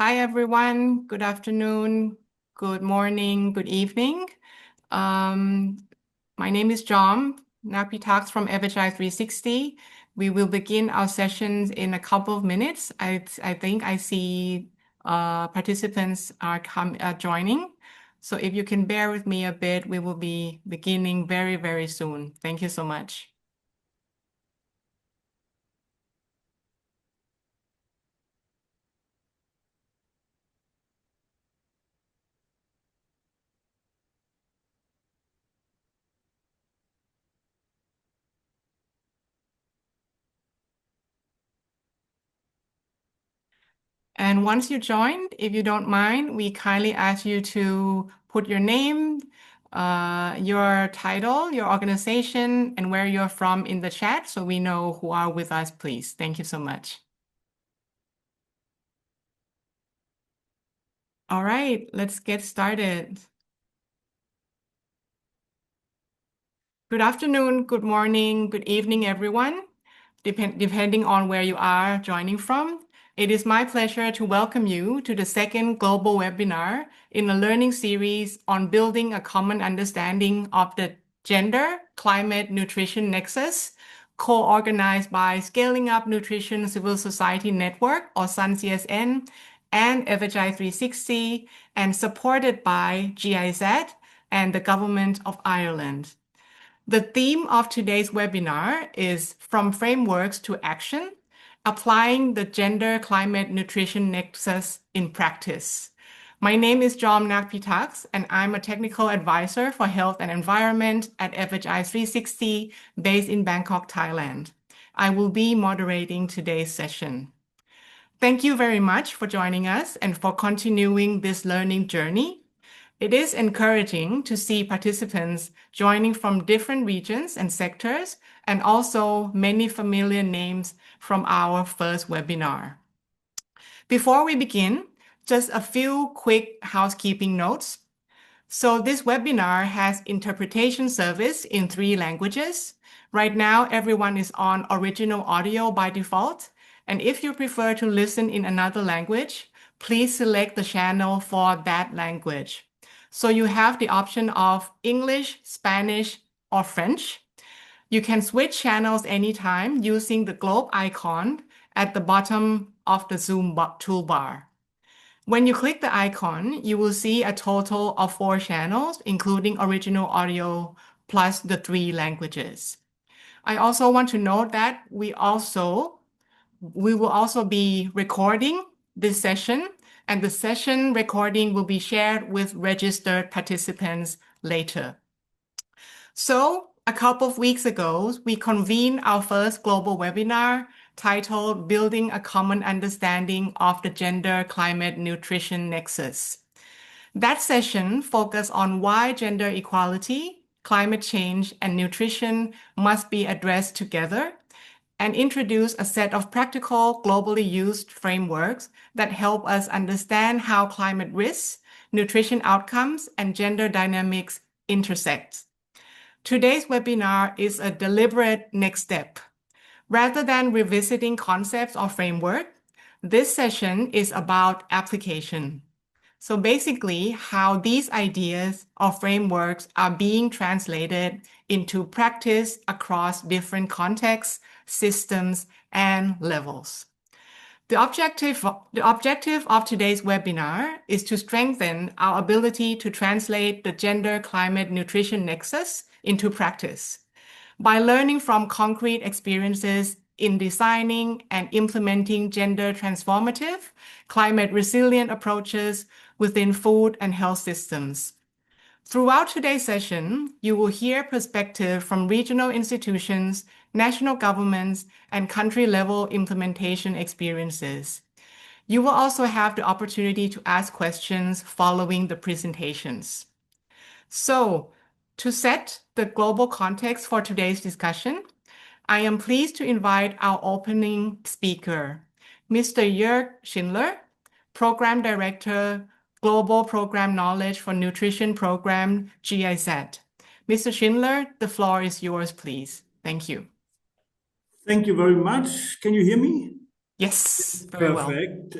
Hi, everyone. Good afternoon, good morning, good evening. Um, my name is John, Napi Talks from FHI 360. We will begin our sessions in a couple of minutes. I think I see participants are joining. So if you can bear with me a bit, we will be beginning very, very soon. Thank you so much. And once you joined, if you don't mind, we kindly ask you to put your name, your title, your organization, and where you're from in the chat so we know who are with us, please. Thank you so much. All right, let's get started. Good afternoon, good morning, good evening, everyone, depending on where you are joining from. It is my pleasure to welcome you to the second global webinar in a learning series on building a common understanding of the Gender, Climate, Nutrition Nexus, co-organized by Scaling Up Nutrition Civil Society Network, or SUN-CSN, and FHI 360, and supported by GIZ and the Government of Ireland. The theme of today's webinar is From Frameworks to Action, Applying the Gender, Climate, Nutrition Nexus in Practice. My name is Jom Nakpitaks, and I'm a technical advisor for health and environment at FHI 360, based in Bangkok, Thailand. I will be moderating today's session. Thank you very much for joining us and for continuing this learning journey. It is encouraging to see participants joining from different regions and sectors, and also many familiar names from our first webinar. Before we begin, just a few quick housekeeping notes. So this webinar has interpretation service in 3 languages. Right now, everyone is on original audio by default. And if you prefer to listen in another language, please select the channel for that language. So you have the option of English, Spanish, or French. You can switch channels anytime using the globe icon at the bottom of the Zoom toolbar. When you click the icon, you will see a total of 4 channels, including original audio plus the 3 languages. I also want to note that we will also be recording this session, and the session recording will be shared with registered participants later. So a couple of weeks ago, we convened our first global webinar titled Building a Common Understanding of the Gender, Climate, Nutrition Nexus. That session focused on why gender equality, climate change, and nutrition must be addressed together, and introduce a set of practical, globally used frameworks that help us understand how climate risks, nutrition outcomes, and gender dynamics intersect. Today's webinar is a deliberate next step. Rather than revisiting concepts or framework, this session is about application. So basically, how these ideas or frameworks are being translated into practice across different contexts, systems, and levels. The objective of today's webinar is to strengthen our ability to translate the gender, climate, nutrition nexus into practice by learning from concrete experiences in designing and implementing gender transformative, climate resilient approaches within food and health systems. Throughout today's session, you will hear perspective from regional institutions, national governments, and country-level implementation experiences. You will also have the opportunity to ask questions following the presentations. So, to set the global context for today's discussion, I am pleased to invite our opening speaker, Mr. Jörg Schindler, Program Director, Global Program Knowledge for Nutrition Program, GIZ. Mr. Schindler, the floor is yours, please. Thank you. Thank you very much. Can you hear me? Yes, very well. Perfect.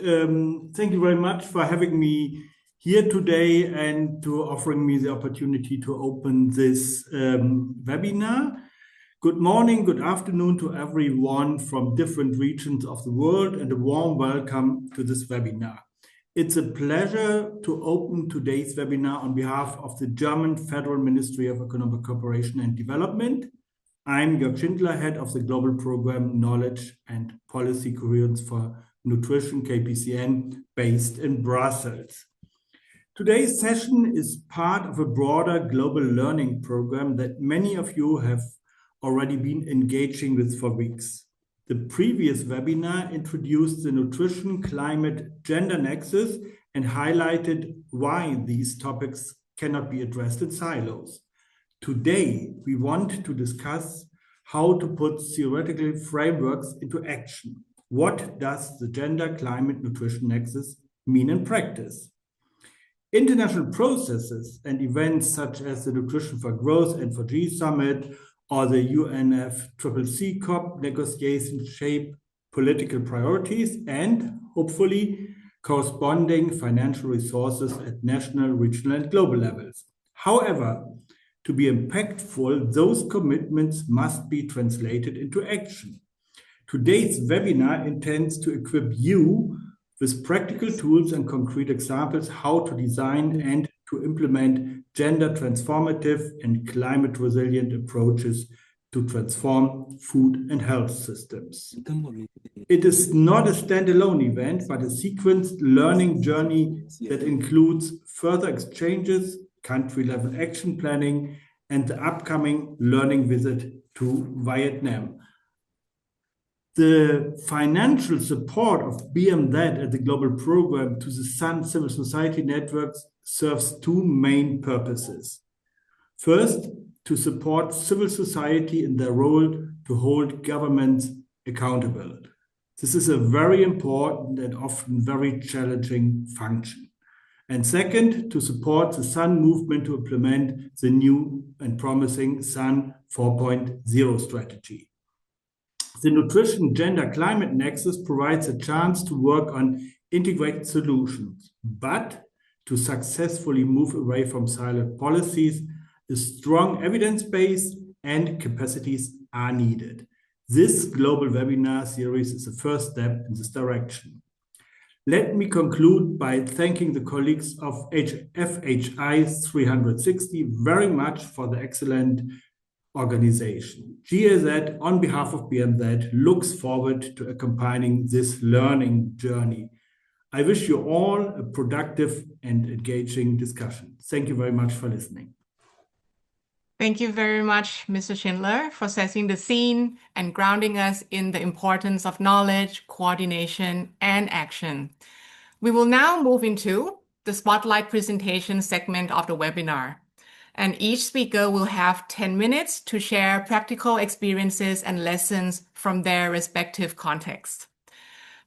Thank you very much for having me here today and to offering me the opportunity to open this webinar. Good morning, good afternoon to everyone from different regions of the world, and a warm welcome to this webinar. It's a pleasure to open today's webinar on behalf of the German Federal Ministry of Economic Cooperation and Development. I'm Jörg Schindler, head of the Global Program Knowledge and Policy Coherence for Nutrition, KPCN, based in Brussels. Today's session is part of a broader global learning program that many of you have already been engaging with for weeks. The previous webinar introduced the nutrition, climate, gender nexus and highlighted why these topics cannot be addressed in silos. Today, we want to discuss how to put theoretical frameworks into action. What does the gender, climate, nutrition nexus mean in practice? International processes and events such as the Nutrition for Growth and for G Summit or the UNFCCC COP negotiations shape political priorities and, hopefully, corresponding financial resources at national, regional, and global levels. However, to be impactful, those commitments must be translated into action. Today's webinar intends to equip you with practical tools and concrete examples how to design and to implement gender transformative and climate resilient approaches to transform food and health systems. It is not a standalone event, but a sequenced learning journey that includes further exchanges, country-level action planning, and the upcoming learning visit to Vietnam. The financial support of BMZ and the global program to the Sun civil society networks serves two main purposes. First, to support civil society in their role to hold governments accountable. This is a very important and often very challenging function. And second, to support the Sun movement to implement the new and promising Sun 4.0 strategy. The Nutrition Gender Climate Nexus provides a chance to work on integrated solutions, but to successfully move away from siloed policies, a strong evidence base and capacities are needed. This global webinar series is a first step in this direction. Let me conclude by thanking the colleagues of FHI 360 very much for the excellent organization. GAZ, on behalf of BMZ, looks forward to accompanying this learning journey. I wish you all a productive and engaging discussion. Thank you very much for listening. Thank you very much, Mr. Schindler, for setting the scene and grounding us in the importance of knowledge, coordination, and action. We will now move into the spotlight presentation segment of the webinar. And each speaker will have 10 minutes to share practical experiences and lessons from their respective contexts.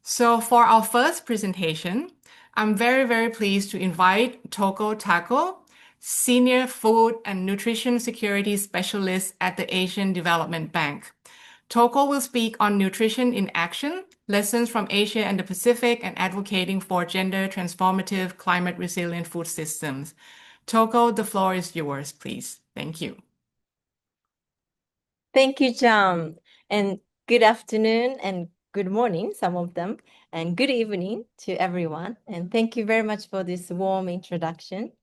So for our first presentation, I'm very, very pleased to invite Toko, Senior Food and Nutrition Security Specialist at the Asian Development Bank. Toko will speak on nutrition in action, lessons from Asia and the Pacific, and advocating for gender transformative, climate resilient food systems. Toko, the floor is yours, please. Thank you. Thank you, John. And good afternoon and good morning, some of them, and good evening to everyone. And thank you very much for this warm introduction.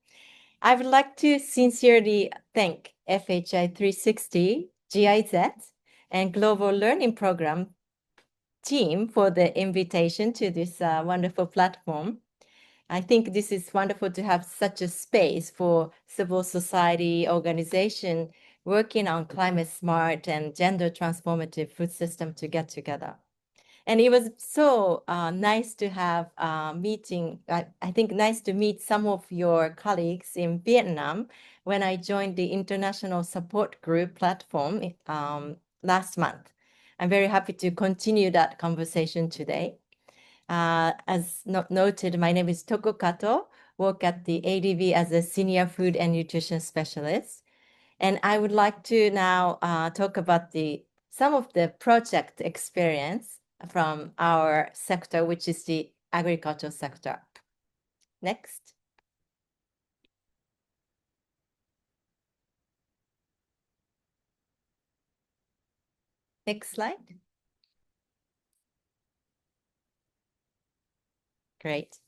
I would like to sincerely thank FHI 360, GIZ, and Global Learning Program team for the invitation to this wonderful platform. I think this is wonderful to have such a space for civil society organization working on climate smart and gender transformative food system to get together. And it was so nice to have a meeting. I think nice to meet some of your colleagues in Vietnam when I joined the International Support Group platform last month. I'm very happy to continue that conversation today. As noted, my name is Toko Kato, work at the ADB as a Senior Food and Nutrition Specialist. And I would like to now talk about some of the project experience from our sector, which is the agricultural sector. Next. Next slide. Great.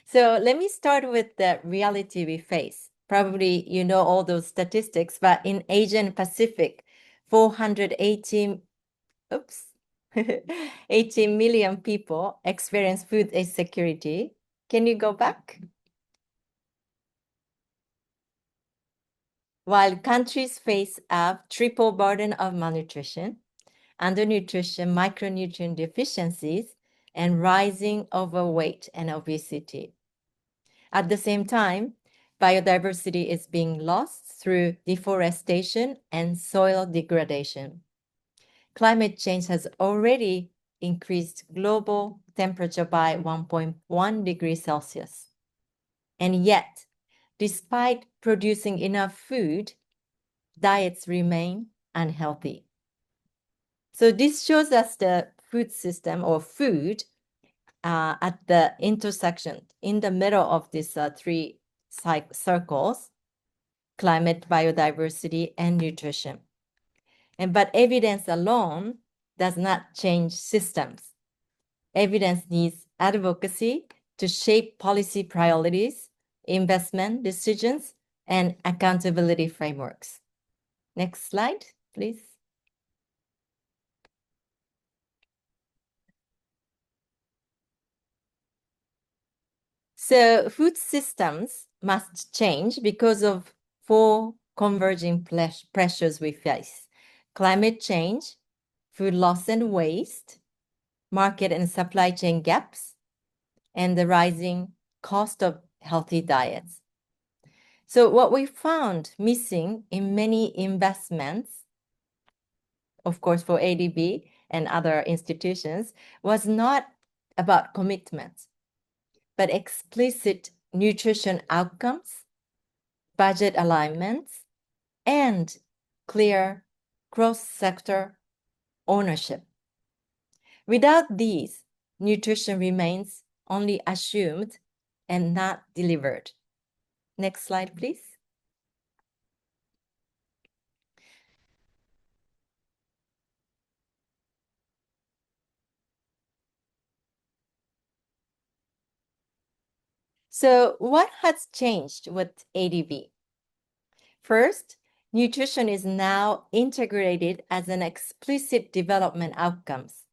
So let me start with the reality we face. Probably you know all those statistics, but in Asia and Pacific, 480, 18 million people experience food insecurity. Can you go back? While countries face a triple burden of malnutrition, undernutrition, micronutrient deficiencies, and rising overweight and obesity. At the same time, biodiversity is being lost through deforestation and soil degradation. Climate change has already increased global temperature by 1.1 degrees Celsius. And yet, despite producing enough food, diets remain unhealthy. So this shows us the food system or food at the intersection, in the middle of these three circles: climate, biodiversity, and nutrition. But evidence alone does not change systems. Evidence needs advocacy to shape policy priorities, investment decisions, and accountability frameworks. Next slide, please. So food systems must change because of four converging pressures we face: climate change, food loss and waste, market and supply chain gaps, and the rising cost of healthy diets. So what we found missing in many investments, of course for ADB and other institutions, was not about commitment, but explicit nutrition outcomes, budget alignments, and clear cross-sector ownership. Without these, nutrition remains only assumed and not delivered. Next slide, please. So what has changed with ADB? First, nutrition is now integrated as an explicit development outcomes,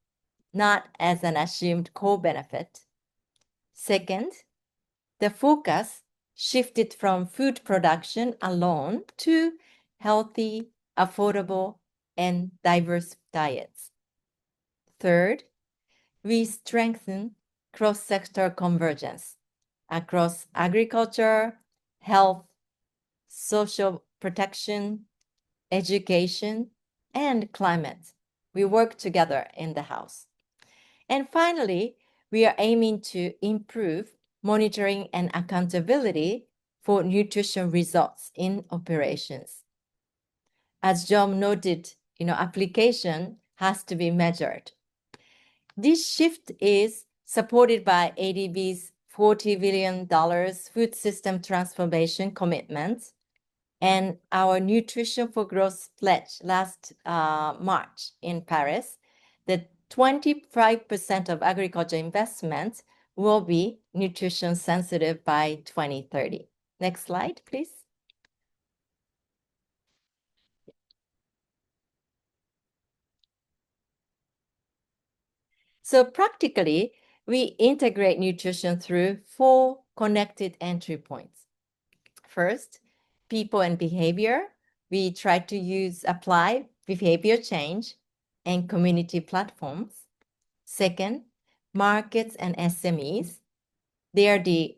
not as an assumed co-benefit. Second, the focus shifted from food production alone to healthy, affordable, and diverse diets. Third, we strengthen cross-sector convergence across agriculture, health, social protection, education, and climate. We work together in the house. And finally, we are aiming to improve monitoring and accountability for nutrition results in operations. As John noted, application has to be measured. This shift is supported by ADB's $40 billion food system transformation commitment and our Nutrition for Growth pledge last March in Paris, that 25% of agriculture investments will be nutrition sensitive by 2030. Next slide, please. So practically, we integrate nutrition through four connected entry points. First, people and behavior. We try to apply behavior change and community platforms. Second, markets and SMEs. They are the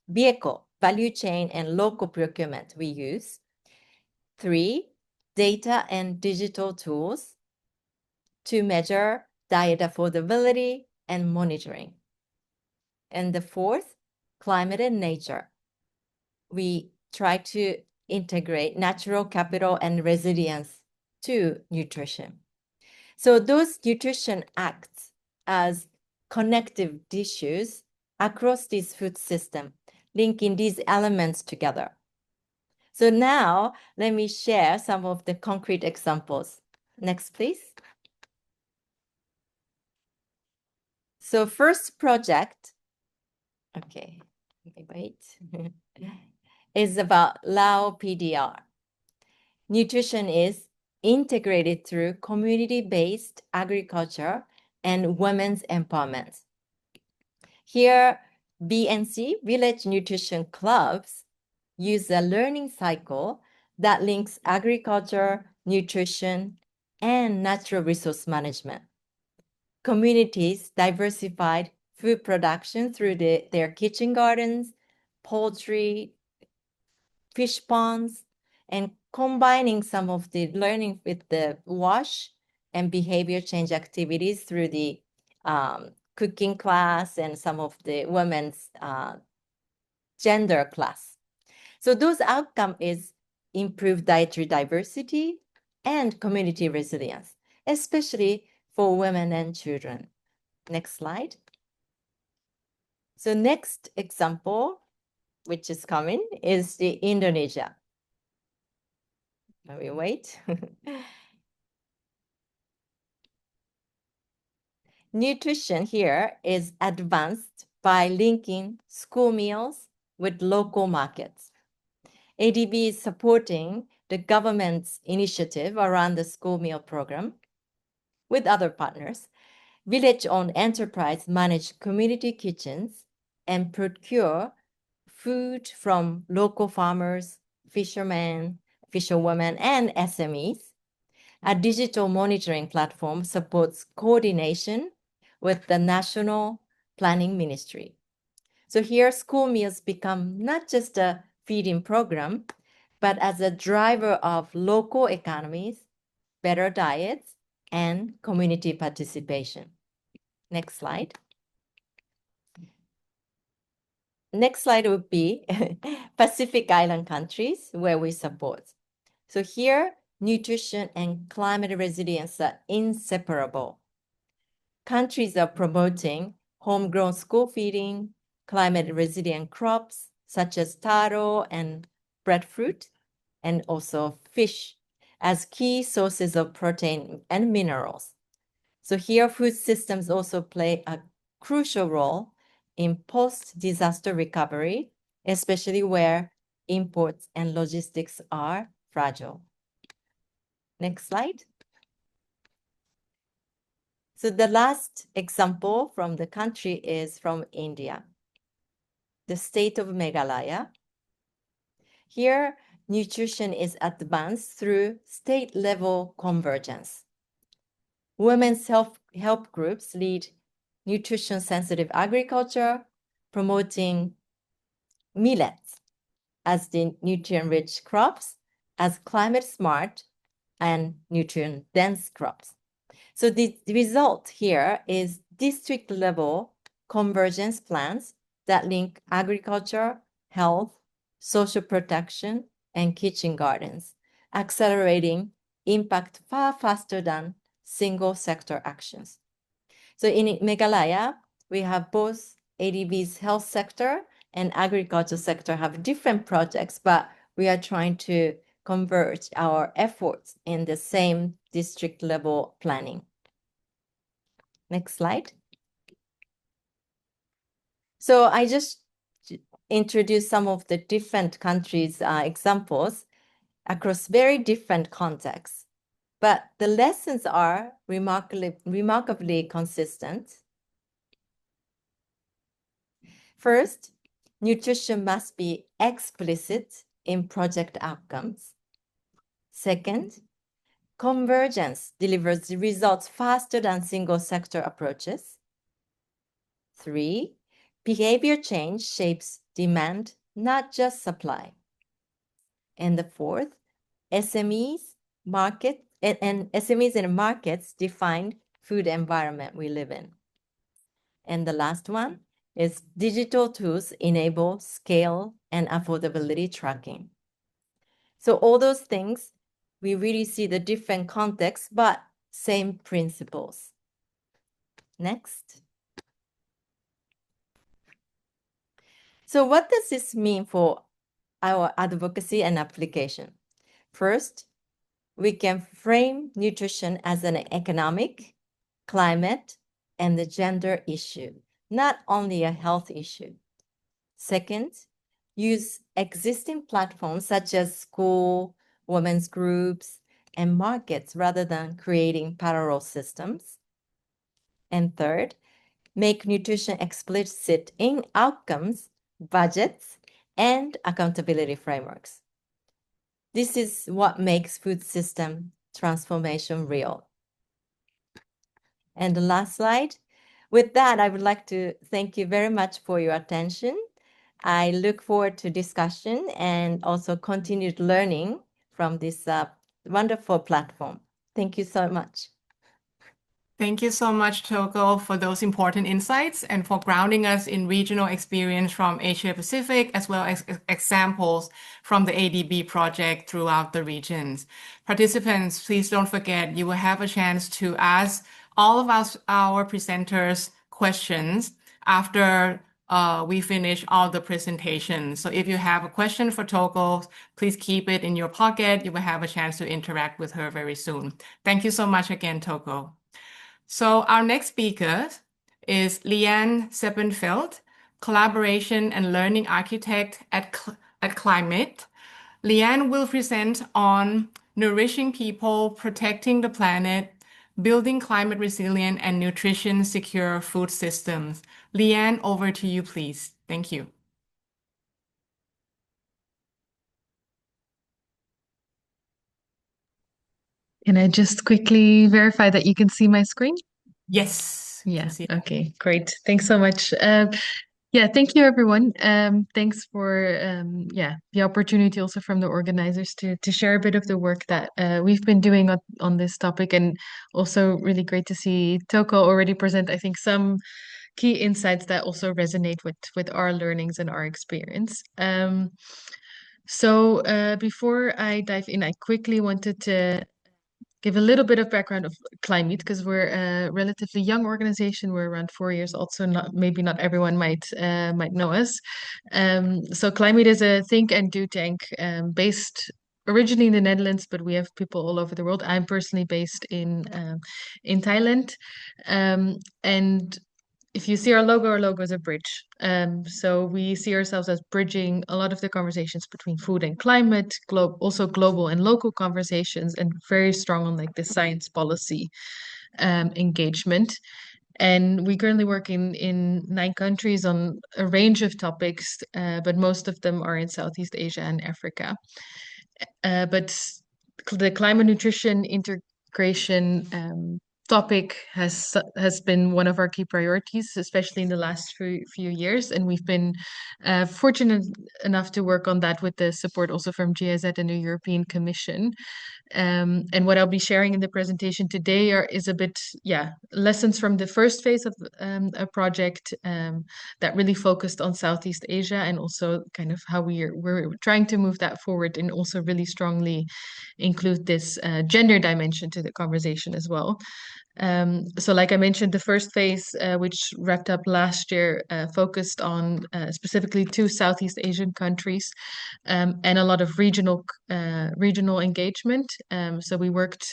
vehicle, value chain, and local procurement we use. Three, data and digital tools to measure diet affordability and monitoring. And the fourth, climate and nature. We try to integrate natural capital and resilience to nutrition. So those nutrition acts as connective tissues across this food system, linking these elements together. So now let me share some of the concrete examples. Next, please. So first project, okay, wait, is about Lao PDR. Nutrition is integrated through community-based agriculture and women's empowerment. Here, BNC, Village Nutrition Clubs, use a learning cycle that links agriculture, nutrition, and natural resource management. Communities diversified food production through their kitchen gardens, poultry, fish ponds, and combining some of the learning with the WASH and behavior change activities through the cooking class and some of the women's gender class. So those outcome is improved dietary diversity and community resilience, especially for women and children. Next slide. So next example, which is coming, is the Indonesia. Let me wait. Nutrition here is advanced by linking school meals with local markets. ADB is supporting the government's initiative around the school meal program with other partners. Village-owned enterprise manage community kitchens and procure food from local farmers, fishermen, fisherwomen, and SMEs. A digital monitoring platform supports coordination with the National Planning Ministry. So here, school meals become not just a feeding program, but as a driver of local economies, better diets, and community participation. Next slide. Next slide would be Pacific Island countries where we support. So here, nutrition and climate resilience are inseparable. Countries are promoting homegrown school feeding, climate resilient crops such as taro and breadfruit, and also fish as key sources of protein and minerals. So here, food systems also play a crucial role in post-disaster recovery, especially where imports and logistics are fragile. Next slide. So the last example from the country is from India, the state of Meghalaya. Here, nutrition is advanced through state-level convergence. Women's help groups lead nutrition-sensitive agriculture, promoting millets as the nutrient-rich crops, as climate-smart and nutrient-dense crops. So the result here is district-level convergence plans that link agriculture, health, social protection, and kitchen gardens, accelerating impact far faster than single-sector actions. So in Meghalaya, we have both ADB's health sector and agriculture sector have different projects, but we are trying to converge our efforts in the same district level planning. Next slide. So I just introduced some of the different countries' examples across very different contexts, but the lessons are remarkably consistent. First, nutrition must be explicit in project outcomes. Second, convergence delivers results faster than single sector approaches. 3, behavior change shapes demand, not just supply. And the fourth, SMEs and markets define food environment we live in. And the last one is digital tools enable scale and affordability tracking. So all those things, we really see the different contexts, but same principles. Next. So what does this mean for our advocacy and application? First, we can frame nutrition as an economic, climate, and the gender issue, not only a health issue. Second, use existing platforms such as school, women's groups, and markets rather than creating parallel systems. And third, make nutrition explicit in outcomes, budgets, and accountability frameworks. This is what makes food system transformation real. And the last slide. With that, I would like to thank you very much for your attention. I look forward to discussion and also continued learning from this wonderful platform. Thank you so much. Thank you so much, Toko, for those important insights and for grounding us in regional experience from Asia Pacific, as well as examples from the ADB project throughout the regions. Participants, please don't forget, you will have a chance to ask all of our presenters questions after we finish all the presentations. So if you have a question for Toko, please keep it in your pocket. You will have a chance to interact with her very soon. Thank you so much again, Toko. So our next speaker is Leanne Zeppenfeldt, Collaboration and Learning Architect at Clim-Eat. Leanne will present on nourishing people, protecting the planet, building climate resilient and nutrition secure food systems. Leanne, over to you, please. Thank you. Can I just quickly verify that you can see my screen? Yes. Yeah. Okay, great. Thanks so much. Yeah, thank you, everyone. Thanks for the opportunity also from the organizers to share a bit of the work that we've been doing on this topic, and also really great to see Toko already present, I think, some key insights that also resonate with our learnings and our experience. So before I dive in, I quickly wanted to give a little bit of background of Clim-Eat, because we're a relatively young organization. We're around 4 years old, so maybe not everyone might know us. So Clim-Eat is a think and do tank based originally in the Netherlands, but we have people all over the world. I'm personally based in Thailand, and if you see our logo is a bridge. So we see ourselves as bridging a lot of the conversations between food and climate, also global and local conversations, and very strong on like the science policy engagement. And we currently work in 9 countries on a range of topics, but most of them are in Southeast Asia and Africa. But the climate nutrition integration topic has been one of our key priorities, especially in the last few years. And we've been fortunate enough to work on that with the support also from GIZ and the European Commission. And what I'll be sharing in the presentation today is a bit, lessons from the first phase of a project that really focused on Southeast Asia, and also kind of how we're trying to move that forward and also really strongly include this gender dimension to the conversation as well. So like I mentioned, the first phase, which wrapped up last year, focused on specifically 2 Southeast Asian countries, and a lot of regional engagement. So we worked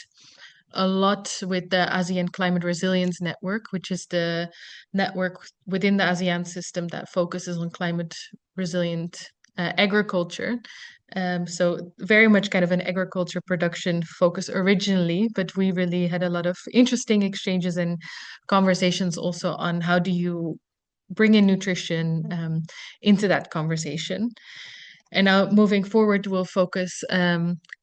a lot with the ASEAN Climate Resilience Network, which is the network within the ASEAN system that focuses on climate resilient agriculture. So very much kind of an agriculture production focus originally, but we really had a lot of interesting exchanges and conversations also on how do you bring in nutrition into that conversation. And now moving forward, we'll focus,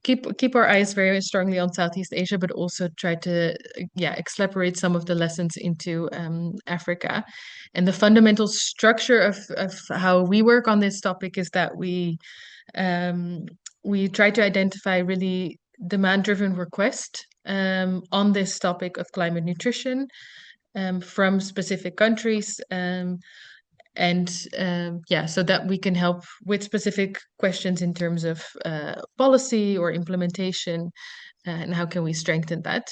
keep our eyes very strongly on Southeast Asia, but also try to extrapolate some of the lessons into Africa. And the fundamental structure of how we work on this topic is that we try to identify really demand-driven requests on this topic of climate nutrition from specific countries. So that we can help with specific questions in terms of policy or implementation, and how can we strengthen that?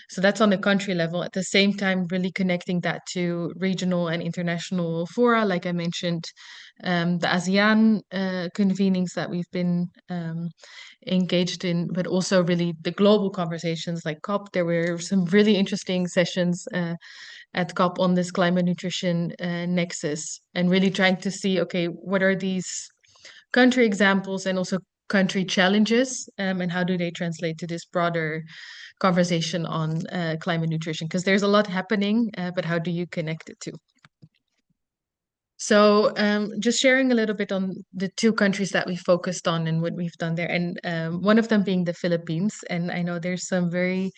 So that's on the country level. At the same time, really connecting that to regional and international fora, like I mentioned, the ASEAN convenings that we've been engaged in, but also really the global conversations like COP. There were some really interesting sessions at COP on this climate nutrition nexus, and really trying to see, okay, what are these country examples and also country challenges, and how do they translate to this broader conversation on climate nutrition? Because there's a lot happening, but how do you connect it to? So just sharing a little bit on the two countries that we focused on and what we've done there, and one of them being the Philippines. And I know there's some very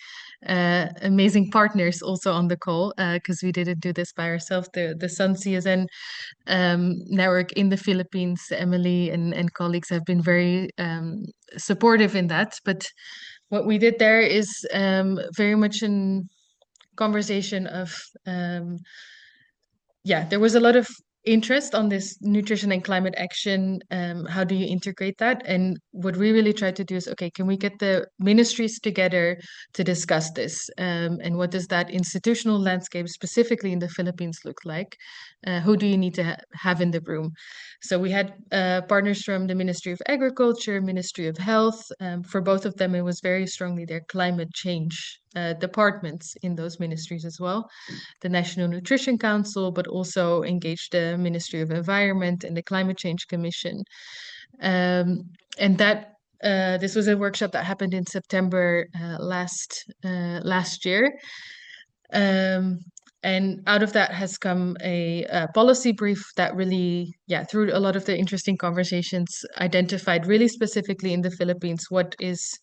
amazing partners also on the call, because we didn't do this by ourselves. The Sun CSN network in the Philippines, Emily and colleagues have been very supportive in that. But what we did there is very much in conversation of there was a lot of interest on this nutrition and climate action. How do you integrate that? And what we really tried to do is, okay, can we get the ministries together to discuss this? And what does that institutional landscape, specifically in the Philippines, look like? Who do you need to have in the room? So we had partners from the Ministry of Agriculture, Ministry of Health. For both of them, it was very strongly their climate change departments in those ministries as well. The National Nutrition Council, but also engaged the Ministry of Environment and the Climate Change Commission. And that this was a workshop that happened in September last year. And out of that has come a policy brief that really, through a lot of the interesting conversations, identified really specifically in the Philippines what is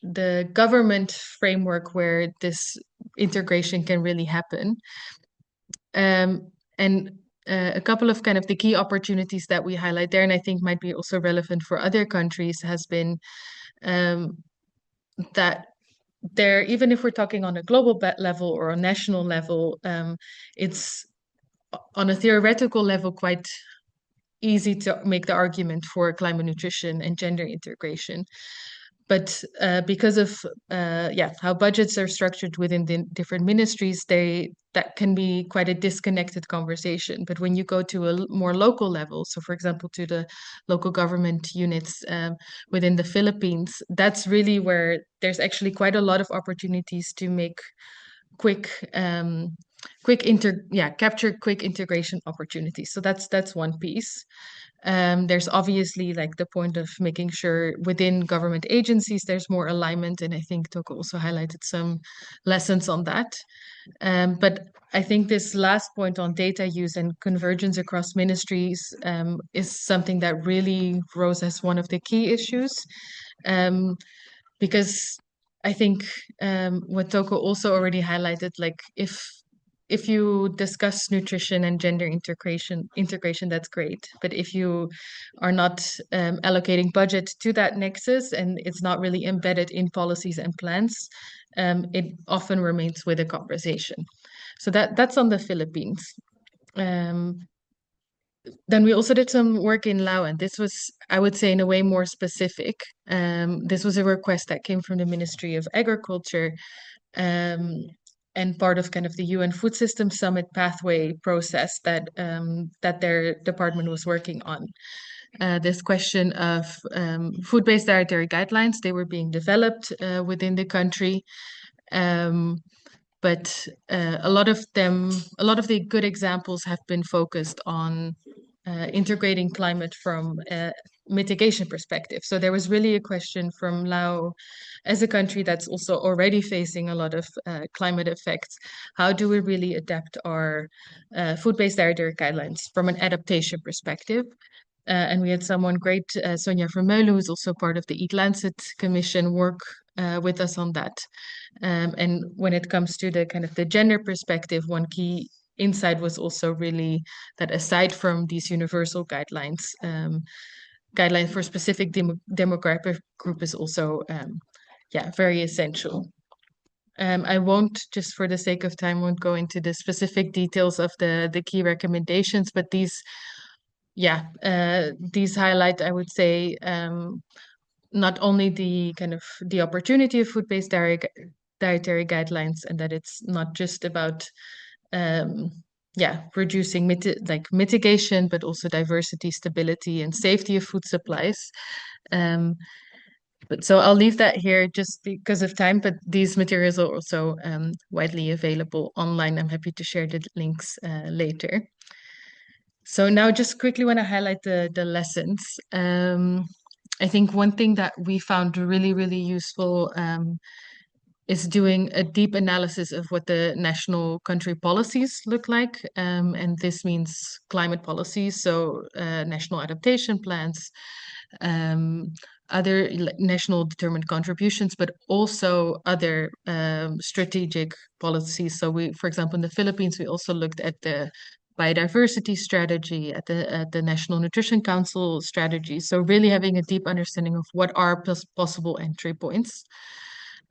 the government framework where this integration can really happen. And a couple of kind of the key opportunities that we highlight there, and I think might be also relevant for other countries, has been that there, even if we're talking on a global level or a national level, it's on a theoretical level quite easy to make the argument for climate nutrition and gender integration. But because of how budgets are structured within the different ministries, that can be quite a disconnected conversation. But when you go to a more local level, so for example, to the local government units within the Philippines, that's really where there's actually quite a lot of opportunities to make capture quick integration opportunities. So that's one piece. There's obviously like the point of making sure within government agencies there's more alignment, and I think Toko also highlighted some lessons on that. But I think this last point on data use and convergence across ministries is something that really rose as one of the key issues, because I think what Toko also already highlighted, like if you discuss nutrition and gender integration, that's great. But if you are not allocating budget to that nexus and it's not really embedded in policies and plans, it often remains with a conversation. So that's on the Philippines. Then we also did some work in Laos, and this was, I would say, in a way more specific. This was a request that came from the Ministry of Agriculture, and part of kind of the UN Food System Summit pathway process that their department was working on. This question of food-based dietary guidelines, they were being developed within the country. But a lot of the good examples have been focused on integrating climate from a mitigation perspective. So there was really a question from Laos as a country that's also already facing a lot of climate effects. How do we really adapt our food-based dietary guidelines from an adaptation perspective? And we had someone great, Sonja Vermeulen, who's also part of the Eat Lancet Commission, work with us on that. And when it comes to the kind of the gender perspective, one key insight was also really that aside from these universal guidelines, guidelines for specific demographic group is also very essential. I won't, just for the sake of time, won't go into the specific details of the key recommendations, but these highlight, I would say, not only the kind of the opportunity of food-based dietary guidelines, and that it's not just about reducing mitigation, but also diversity, stability, and safety of food supplies. But so I'll leave that here just because of time, but these materials are also widely available online. I'm happy to share the links later. So now just quickly want to highlight the lessons. I think one thing that we found really, really useful is doing a deep analysis of what the national country policies look like. And this means climate policies, so national adaptation plans, other national determined contributions, but also other strategic policies. So we, for example, in the Philippines, we also looked at the biodiversity strategy, at the National Nutrition Council strategy. So really having a deep understanding of what are possible entry points.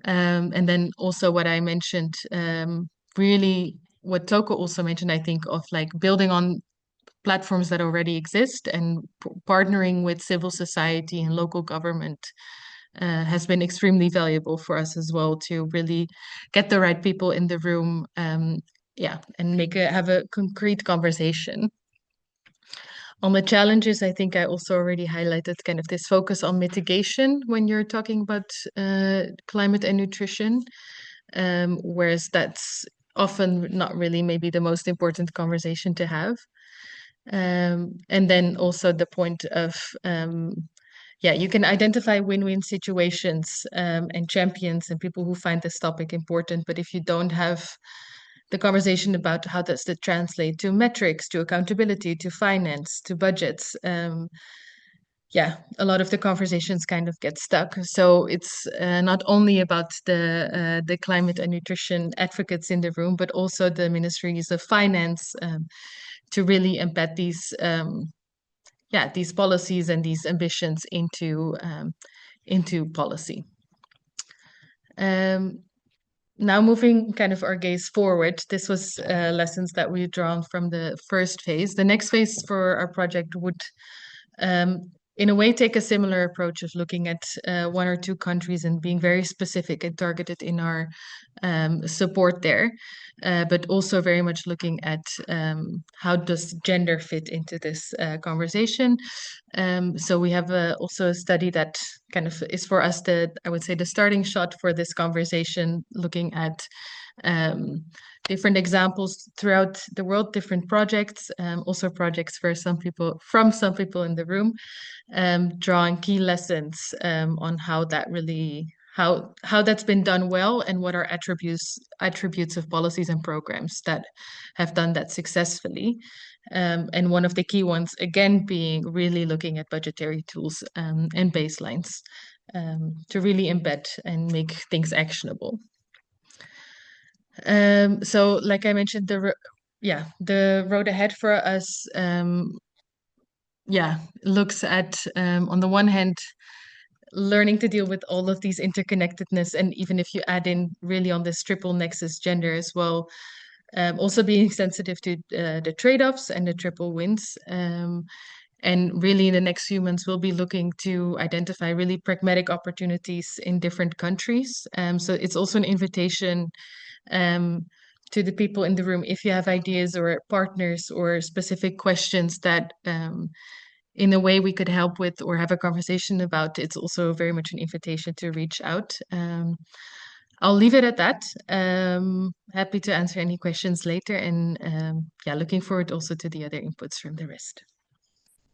And then also what I mentioned, really what Toko also mentioned, I think, of like building on platforms that already exist and partnering with civil society and local government has been extremely valuable for us as well to really get the right people in the room, and have a concrete conversation. On the challenges, I think I also already highlighted kind of this focus on mitigation when you're talking about climate and nutrition, whereas that's often not really maybe the most important conversation to have. And then also the point of, you can identify win-win situations and champions and people who find this topic important, but if you don't have the conversation about how does that translate to metrics, to accountability, to finance, to budgets, a lot of the conversations kind of get stuck. So it's not only about the climate and nutrition advocates in the room, but also the ministries of finance to really embed these policies and these ambitions into policy. Now moving kind of our gaze forward, this was lessons that we drawn from the first phase. The next phase for our project would, in a way, take a similar approach of looking at one or two countries and being very specific and targeted in our support there, but also very much looking at how does gender fit into this conversation. So we have also a study that kind of is for us I would say the starting shot for this conversation, looking at different examples throughout the world, different projects, also projects for some people in the room, drawing key lessons on how that really how that's been done well and what are attributes of policies and programs that have done that successfully. And one of the key ones, again, being really looking at budgetary tools and baselines to really embed and make things actionable. So like I mentioned, the road ahead for us, looks at, on the one hand, learning to deal with all of these interconnectedness, and even if you add in really on this triple nexus gender as well, also being sensitive to the trade-offs and the triple wins. And really in the next few months, we'll be looking to identify really pragmatic opportunities in different countries. So it's also an invitation to the people in the room, if you have ideas or partners or specific questions that in a way we could help with or have a conversation about, it's also very much an invitation to reach out. I'll leave it at that. Happy to answer any questions later, and looking forward also to the other inputs from the rest.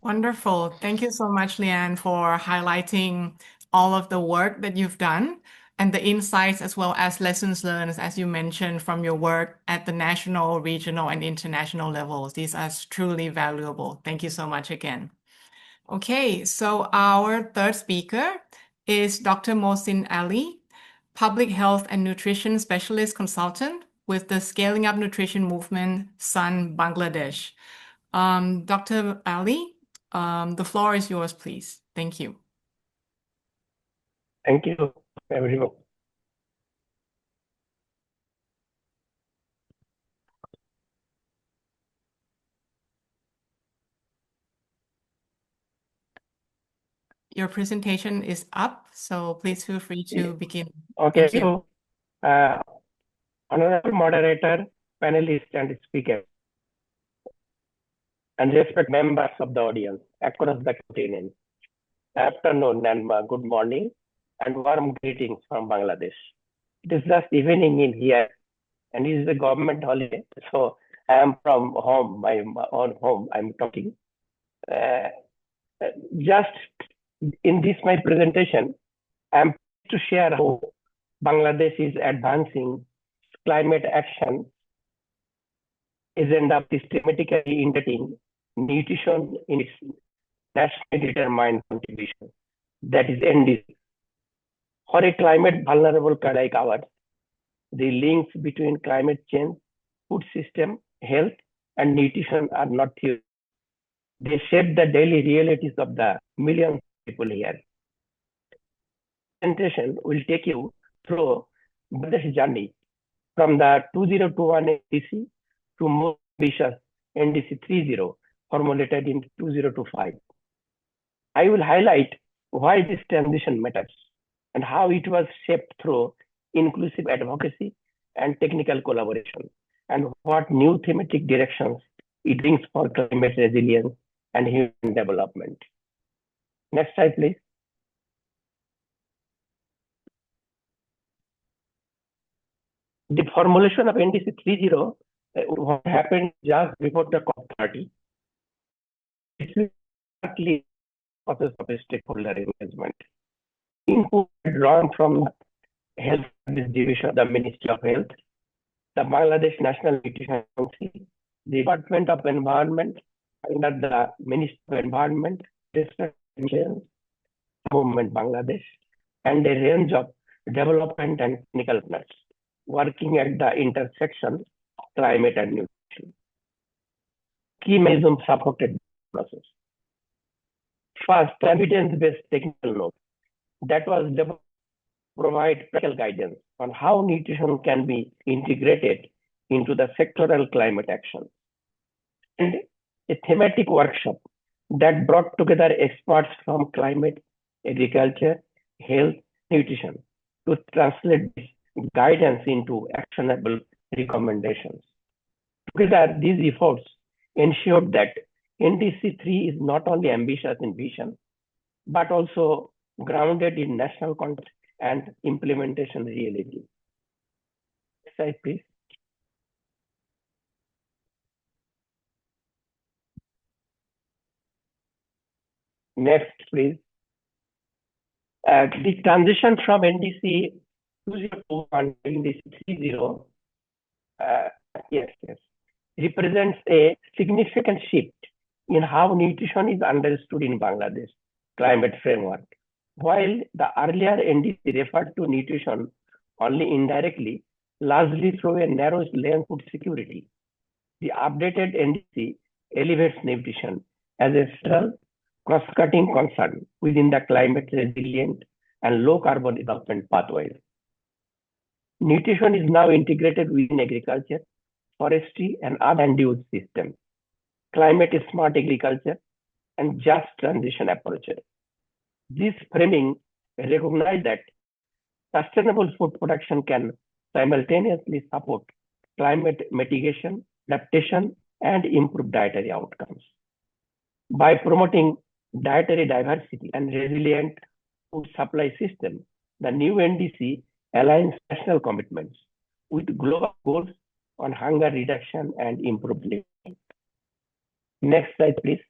Wonderful. Thank you so much, Leanne, for highlighting all of the work that you've done and the insights as well as lessons learned, as you mentioned, from your work at the national, regional, and international levels. These are truly valuable. Thank you so much again. Okay, so our third speaker is Dr. Mohsin Ali, Public Health and Nutrition Specialist Consultant with the Scaling Up Nutrition Movement, SUN, Bangladesh. Dr. Ali, the floor is yours, please. Thank you. Thank you, everyone. your presentation is up, so please feel free to begin. Okay, Thank you. so honorable moderator, panelists, and speakers, and respect members of the audience across the continent. Afternoon and good morning, and warm greetings from Bangladesh. It is just evening in here, and it is a government holiday, so I am from home, my own home. I'm talking. Just in this my presentation, I am to share how Bangladesh is advancing climate action agenda systematically integrating nutrition in its nationally determined contribution, that is NDC. For a climate vulnerable country like ours, the links between climate change, food system, health, and nutrition are not theory. They shape the daily realities of the millions of people here. Presentation will take you through this journey from the 2021 NDC to more ambitious NDC 30 formulated in 2025. I will highlight why this transition matters and how it was shaped through inclusive advocacy and technical collaboration, and what new thematic directions it brings for climate resilience and human development. Next slide, please. The formulation of NDC 30 what happened just before the COP30. It's exactly process of a stakeholder engagement. Input drawn from the Health Service Division, the Ministry of Health, the Bangladesh National Nutrition Council, the Department of Environment under the Ministry of Environment, Research and Science, Movement Bangladesh, and a range of development and technical partners working at the intersection of climate and nutrition. Key mechanisms supported the process. First, evidence-based technical note that was developed to provide practical guidance on how nutrition can be integrated into the sectoral climate action. And a thematic workshop that brought together experts from climate, agriculture, health, nutrition to translate this guidance into actionable recommendations. Together, these efforts ensured that NDC 3 is not only ambitious in vision, but also grounded in national context and implementation reality. Next slide, please. Next, please. The transition from NDC 201 to NDC 30 represents a significant shift in how nutrition is understood in Bangladesh climate framework. While the earlier NDC referred to nutrition only indirectly, largely through a narrow lens food security, the updated NDC elevates nutrition as a central cross-cutting concern within the climate resilient and low carbon development pathways. Nutrition is now integrated within agriculture, forestry, and other land-use systems, climate smart agriculture, and just transition approaches. This framing recognizes that sustainable food production can simultaneously support climate mitigation, adaptation, and improve dietary outcomes. By promoting dietary diversity and resilient food supply system, the new NDC aligns national commitments with global goals on hunger reduction and improved living. Next slide, please.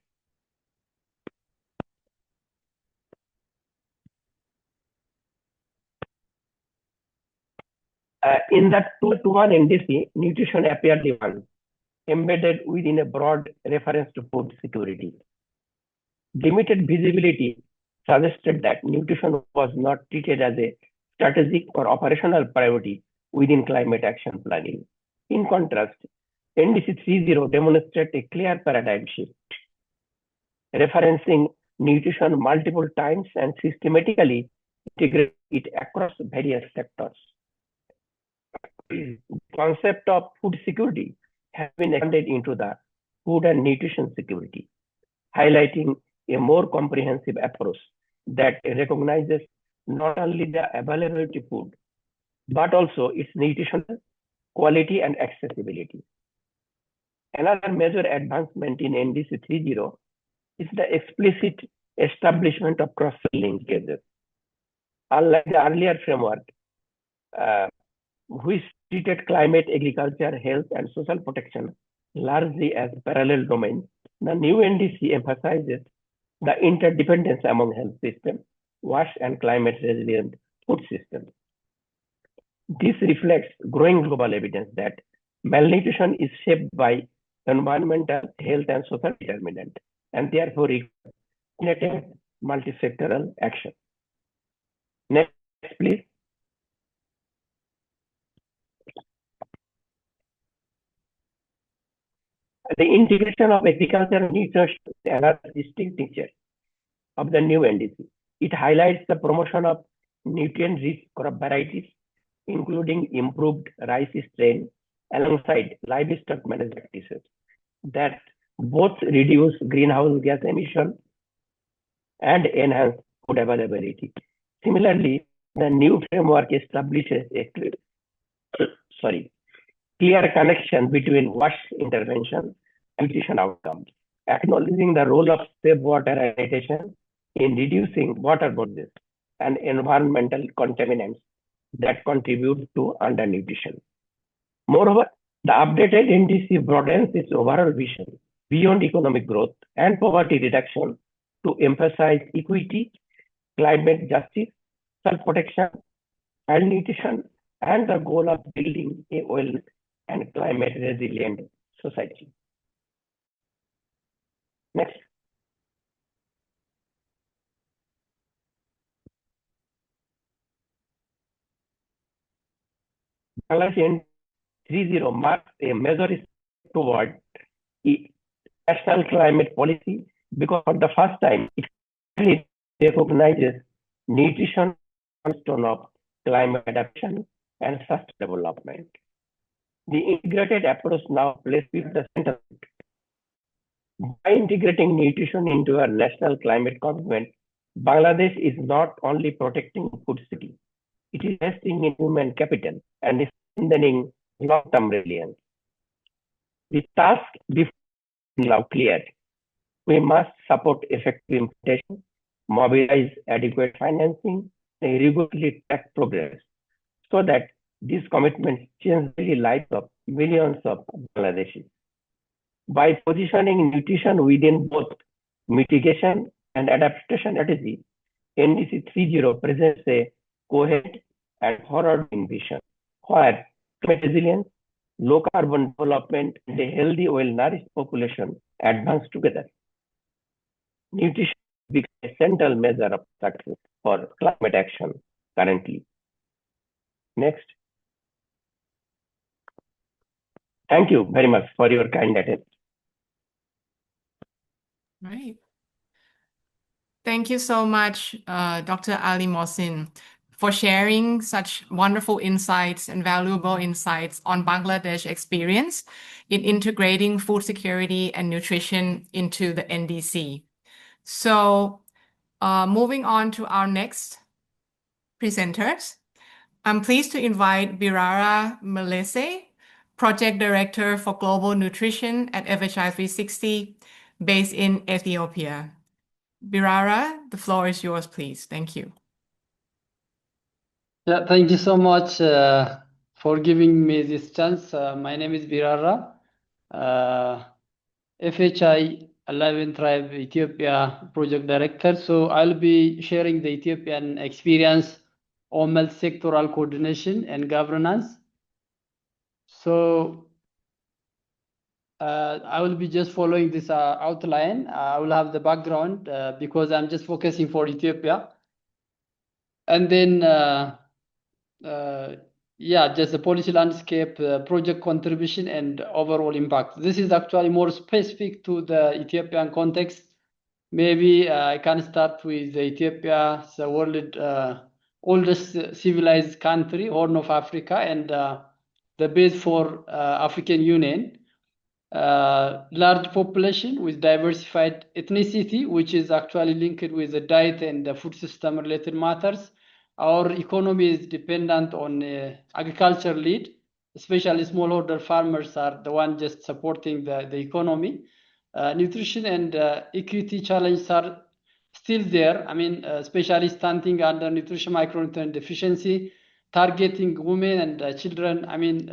In the 221 NDC, nutrition appeared one, embedded within a broad reference to food security. Limited visibility suggested that nutrition was not treated as a strategic or operational priority within climate action planning. In contrast, NDC 30 demonstrates a clear paradigm shift, referencing nutrition multiple times and systematically integrate it across various sectors. The concept of food security has been extended into the food and nutrition security, highlighting a more comprehensive approach that recognizes not only the availability of food, but also its nutritional quality and accessibility. Another major advancement in NDC 3.0 is the explicit establishment of cross-cell linkages. Unlike the earlier framework, which treated climate, agriculture, health, and social protection largely as parallel domains, the new NDC emphasizes the interdependence among health systems, WASH, and climate-resilient food systems. This reflects growing global evidence that malnutrition is shaped by environmental, health, and social determinants, and therefore requires multisectoral action. Next, please. The integration of agriculture and nutrition is another distinct feature of the new NDC. It highlights the promotion of nutrient-rich crop varieties, including improved rice strain, alongside livestock management practices that both reduce greenhouse gas emissions and enhance food availability. Similarly, the new framework establishes a clear connection between WASH intervention and nutrition outcomes, acknowledging the role of safe water and sanitation in reducing waterborne and environmental contaminants that contribute to undernutrition. Moreover, the updated NDC broadens its overall vision beyond economic growth and poverty reduction to emphasize equity, climate justice, self-protection, and nutrition, and the goal of building a well and climate resilient society. Next. Bangladesh 3.0 marks a major step toward national climate policy because for the first time it recognizes nutrition cornerstone of climate adaptation and sustainable development. The integrated approach now places the center. By integrating nutrition into our national climate commitment, Bangladesh is not only protecting food security, it is investing in human capital and strengthening long-term resilience. The task before is now clear. We must support effective implementation, mobilize adequate financing, and rigorously track progress so that these commitments change the lives of millions of Bangladeshis. By positioning nutrition within both mitigation and adaptation strategy, NDC 3.0 presents a coherent and forward-looking vision where climate resilience, low carbon development, and a healthy, well-nourished population advance together. Nutrition becomes a central measure of success for climate action currently. Next. Thank you very much for your kind attention. Right. Thank you so much, Dr. Ali Mohsin, for sharing such wonderful insights and valuable insights on Bangladesh experience in integrating food security and nutrition into the NDC. So moving on to our next presenters, I'm pleased to invite Birara Melese, Project Director for Global Nutrition at FHI 360, based in Ethiopia. Birara, the floor is yours, please. Thank you. Yeah, thank you so much for giving me this chance. My name is Birara, FHI 11 Tribe Ethiopia Project Director. So I'll be sharing the Ethiopian experience on multi-sectoral coordination and governance. So I will be just following this outline. I will have the background because I'm just focusing for Ethiopia. And then, yeah, just the policy landscape, project contribution, and overall impact. This is actually more specific to the Ethiopian context. Maybe I can start with Ethiopia, the world oldest civilized country, Horn of Africa, and the base for African Union. large population with diversified ethnicity, which is actually linked with the diet and the food system related matters. Our economy is dependent on agriculture lead, especially smallholder farmers are the one just supporting the economy. Nutrition and equity challenges are still there. I mean, especially stunting, undernutrition, micronutrient deficiency, targeting women and children, I mean,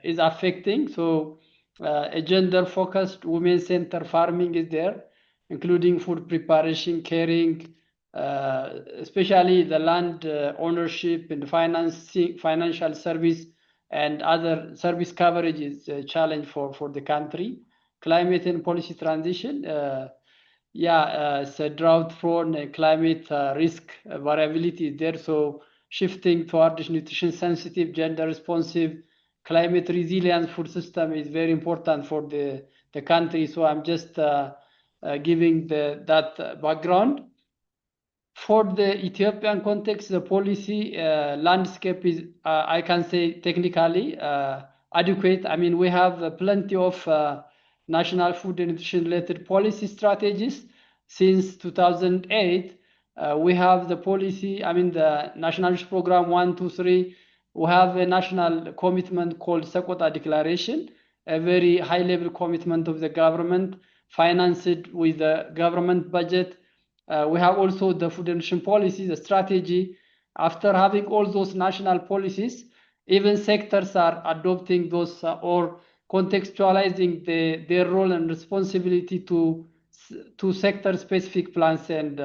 is affecting. So a gender-focused women-centered farming is there, including food preparation, caring, especially the land ownership and financial service and other service coverage is a challenge for the country. Climate and policy transition, it's a drought-prone climate risk variability is there. So shifting towards nutrition-sensitive, gender-responsive, climate resilient food system is very important for the country. So I'm just giving that background. For the Ethiopian context, the policy landscape is, I can say, technically adequate. I mean, we have plenty of national food and nutrition related policy strategies. Since 2008, we have the policy, I mean, the National Program 123. We have a national commitment called Sekota Declaration, a very high level commitment of the government, financed with the government budget. We have also the food and nutrition policy, the strategy. After having all those national policies, even sectors are adopting those or contextualizing their role and responsibility to sector-specific plans and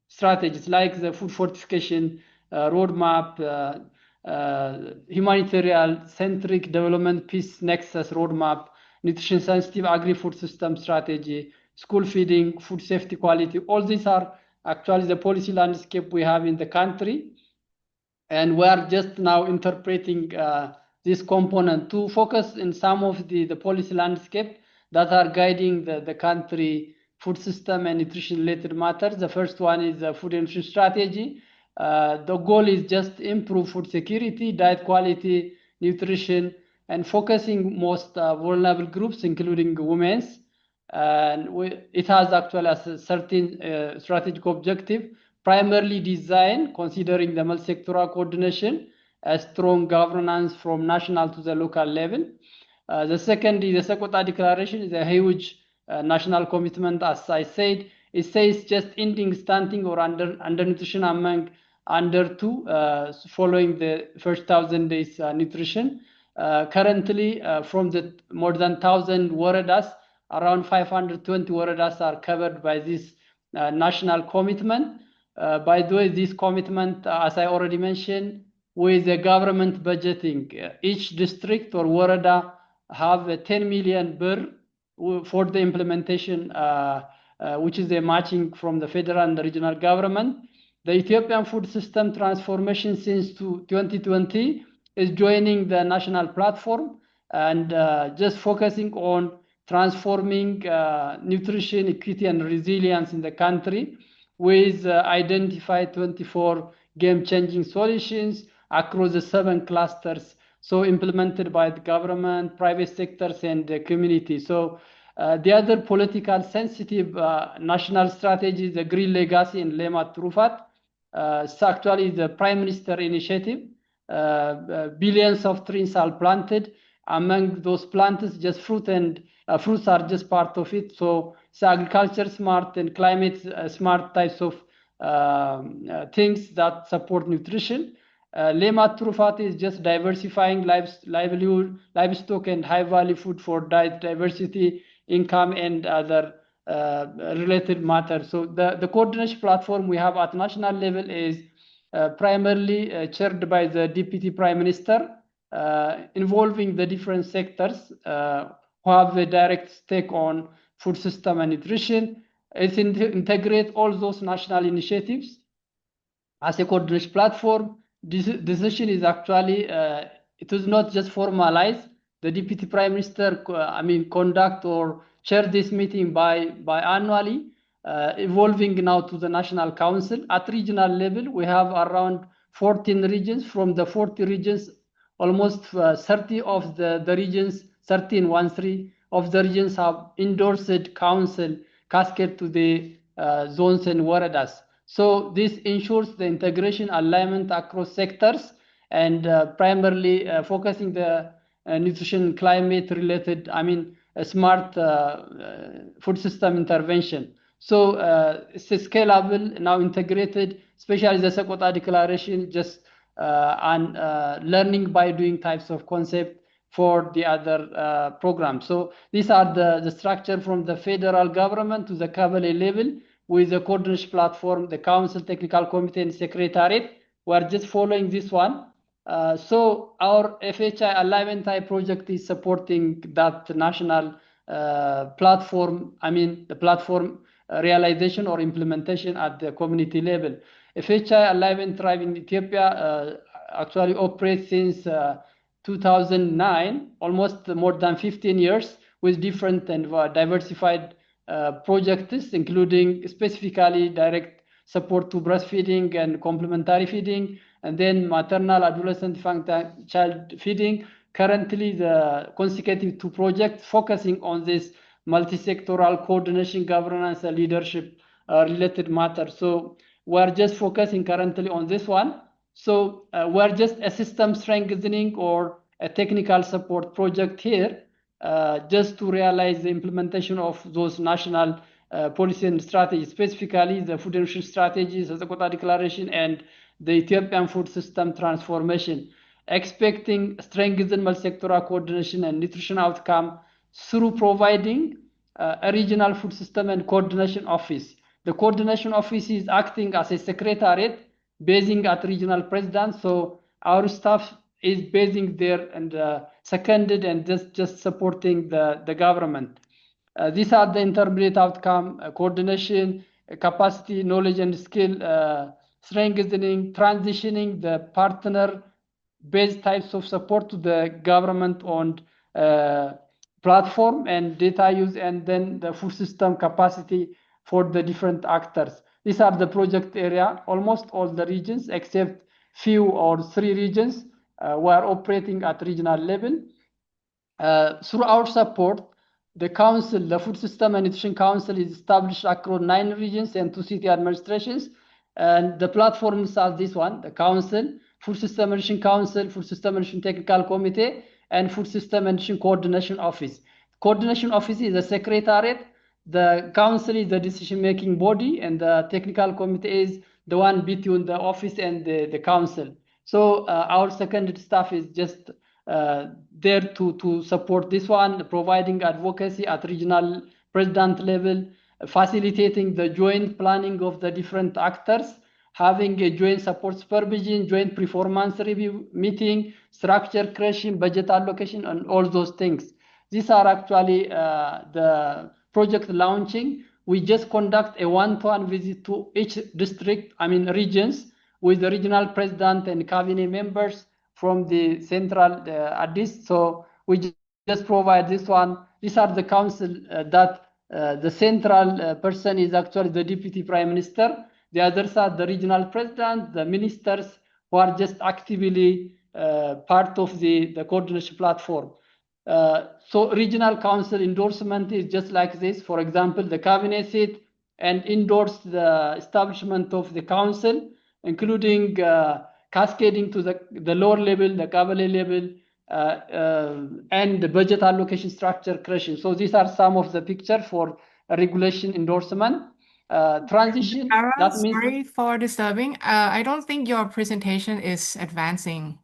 strategies, like the food fortification roadmap, humanitarian-centric development peace nexus roadmap, nutrition-sensitive agri-food system strategy, school feeding, food safety quality. All these are actually the policy landscape we have in the country. And we are just now interpreting this component to focus in some of the policy landscape that are guiding the country food system and nutrition related matters. The first one is the food and nutrition strategy. The goal is just improve food security, diet quality, nutrition, and focusing most vulnerable groups, including women's. And it has actually a certain strategic objective, primarily design, considering the multi-sectoral coordination, a strong governance from national to the local level. The second is the Sekota Declaration is a huge national commitment. As I said, it says just ending stunting or undernutrition among under 2 following the first 1,000 days nutrition. Currently, from the more than 1,000 waradas, around 520 waradas are covered by this national commitment. By the way, this commitment, as I already mentioned, with the government budgeting, each district or warada have a 10 million birr for the implementation, which is a matching from the federal and the regional government. The Ethiopian food system transformation since 2020 is joining the national platform and just focusing on transforming nutrition, equity, and resilience in the country with identified 24 game-changing solutions across the 7 clusters, so implemented by the government, private sectors, and the community. So the other political sensitive national strategy is the Green Legacy and Lemat Trufat. It's actually the Prime Minister initiative. Billions of trees are planted. Among those plants, just fruits are just part of it. So it's agriculture smart and climate smart types of things that support nutrition. Lemat Trufat is just diversifying livelihood, livestock, and high value food for diet diversity, income, and other related matters. So the coordination platform we have at national level is primarily chaired by the Deputy Prime Minister, involving the different sectors who have a direct stake on food system and nutrition. It integrates all those national initiatives as a coordination platform. This decision is actually, it is not just formalized. The Deputy Prime Minister, conduct or chair this meeting by annually, evolving now to the National Council. At regional level, we have around 14 regions. From the 40 regions, almost 30 of the regions, 13 of the regions have endorsed council cascade to the zones and waradas. So this ensures the integration alignment across sectors and primarily focusing the nutrition climate related, smart food system intervention. So it's a scalable, now integrated, especially the Sakota declaration, just on learning by doing types of concept for the other programs. So these are the structure from the federal government to the Kabale level with the coordination platform, the council, technical committee, and secretariat. We're just following this one. So our FHI alignment type project is supporting that national platform, the platform realization or implementation at the community level. FHI alignment tribe in Ethiopia actually operates since 2009, almost more than 15 years, with different and diversified projects, including specifically direct support to breastfeeding and complementary feeding, and then maternal, adolescent, child feeding. Currently, the consecutive 2 projects focusing on this multi-sectoral coordination, governance, and leadership related matters. So we're just focusing currently on this one. So we're just a system strengthening or a technical support project here, just to realize the implementation of those national policy and strategies, specifically the food and nutrition strategies, the Sakota declaration, and the Ethiopian food system transformation, expecting strengthened multi-sectoral coordination and nutrition outcome through providing a regional food system and coordination office. The coordination office is acting as a secretariat basing at regional president. So our staff is basing there and seconded and just supporting the government. These are the intermediate outcome, coordination, capacity, knowledge and skill, strengthening, transitioning the partner-based types of support to the government-owned platform and data use, and then the food system capacity for the different actors. These are the project area. Almost all the regions, except few or 3 regions, were operating at regional level. Through our support, the council, the Food System and Nutrition Council, is established across 9 regions and 2 city administrations. And the platforms are this one: the council, Food System and Nutrition Council, Food System and Nutrition Technical Committee, and Food System and Nutrition Coordination Office. Coordination Office is a secretariat. The council is the decision-making body, and the technical committee is the one between the office and the council. So our secondary staff is just there to support this one, providing advocacy at regional president level, facilitating the joint planning of the different actors, having a joint support supervision, joint performance review meeting, structure creation, budget allocation, and all those things. These are actually the project launching. We just conduct a one-to-one visit to each district, regions, with the regional president and cabinet members from the central Addis. So we just provide this one. These are the council that the central person is actually the deputy prime minister. The others are the regional president, the ministers, who are just actively part of the coordination platform. So regional council endorsement is just like this. For example, the cabinet seat and endorse the establishment of the council, including cascading to the lower level, the Kabale level, and the budget allocation structure creation. So these are some of the picture for regulation endorsement. Transition, that means... Sorry for disturbing. I don't think your presentation is advancing.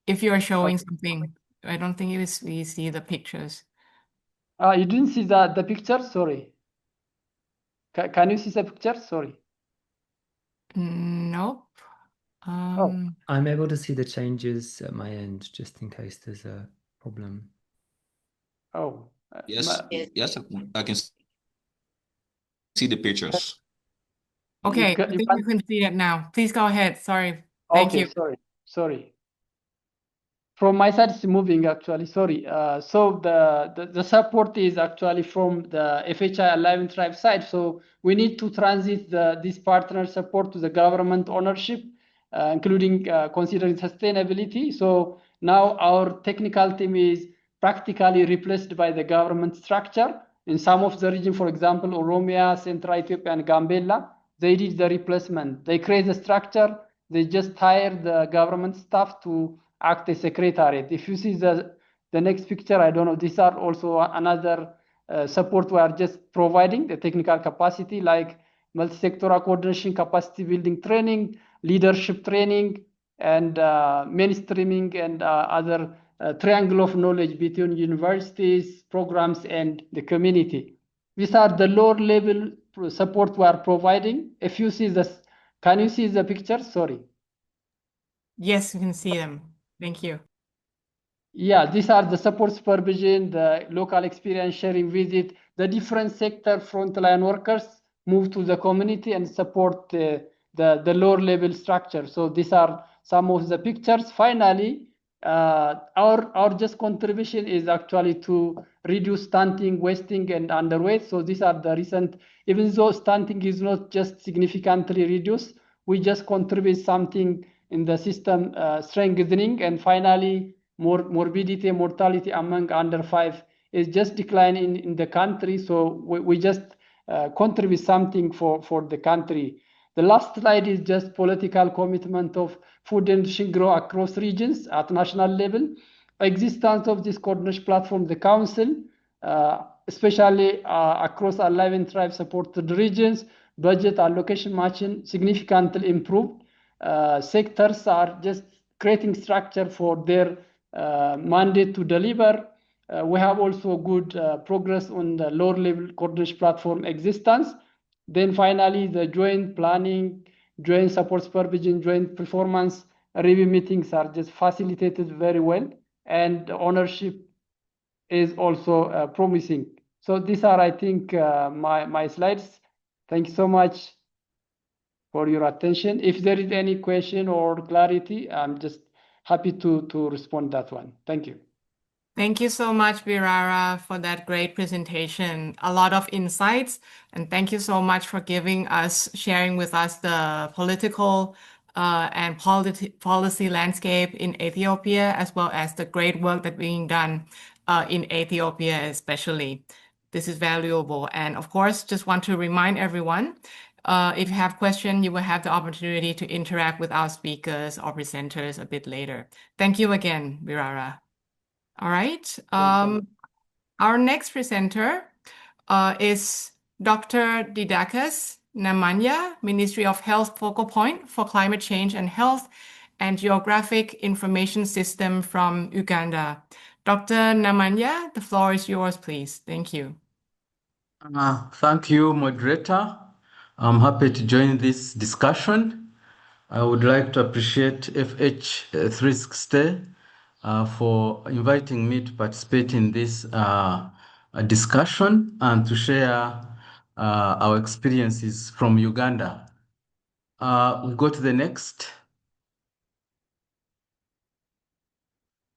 If you are showing something, I don't think we see the pictures. You didn't see the picture? Sorry. Can you see the picture? Sorry. Nope. I'm able to see the changes at my end, just in case there's a problem. Oh. Yes, I can see the pictures. Okay, I think you can see it now. Please go ahead. Sorry. Thank you. Sorry. From my side, it's moving actually. Sorry. So the support is actually from the FHI Alignment Tribe side. So we need to transit this partner support to the government ownership, including considering sustainability. So Now our technical team is practically replaced by the government structure. In some of the region, for example, Oromia, Central Ethiopia, and Gambella, they did the replacement. They create the structure. They just hire the government staff to act as secretariat. If you see the next picture, I don't know, these are also another support we are just providing, the technical capacity like multi-sectoral coordination, capacity building training, leadership training, and mainstreaming and other triangle of knowledge between universities, programs, and the community. These are the lower level support we are providing. If you see this, can you see the picture? Sorry. Yes, you can see them. Thank you. Yeah, these are the support supervision, the local experience sharing visit, the different sector frontline workers move to the community and support the lower level structure. So these are some of the pictures. Finally, our just contribution is actually to reduce stunting, wasting, and underweight. So these are the recent, even though stunting is not just significantly reduced, we just contribute something in the system strengthening. And finally, morbidity and mortality among under 5 is just declining in the country. So we just contribute something for the country. The last slide is just political commitment of food and nutrition growth across regions at national level. Existence of this coordination platform, the council, especially across 11 tribe supported regions, budget allocation matching significantly improved. Sectors are just creating structure for their mandate to deliver. We have also good progress on the lower level coordination platform existence. Then finally, the joint planning, joint support supervision, joint performance review meetings are just facilitated very well, and ownership is also promising. So these are, I think, my slides. Thank you so much for your attention. If there is any question or clarity, I'm just happy to respond that one. Thank you. Thank you so much, Birara, for that great presentation. A lot of insights, and thank you so much for sharing with us the political and policy landscape in Ethiopia, as well as the great work that's being done in Ethiopia especially. This is valuable. And of course, just want to remind everyone, if you have questions, you will have the opportunity to interact with our speakers or presenters a bit later. Thank you again, Birara. All right. Our next presenter is Dr. Didacus Namanya, Ministry of Health Focal Point for Climate Change and Health and Geographic Information System from Uganda. Dr. Namanya, the floor is yours, please. Thank you. Thank you, moderator. I'm happy to join this discussion. I would like to appreciate FH360 for inviting me to participate in this discussion and to share our experiences from Uganda. We'll go to the next.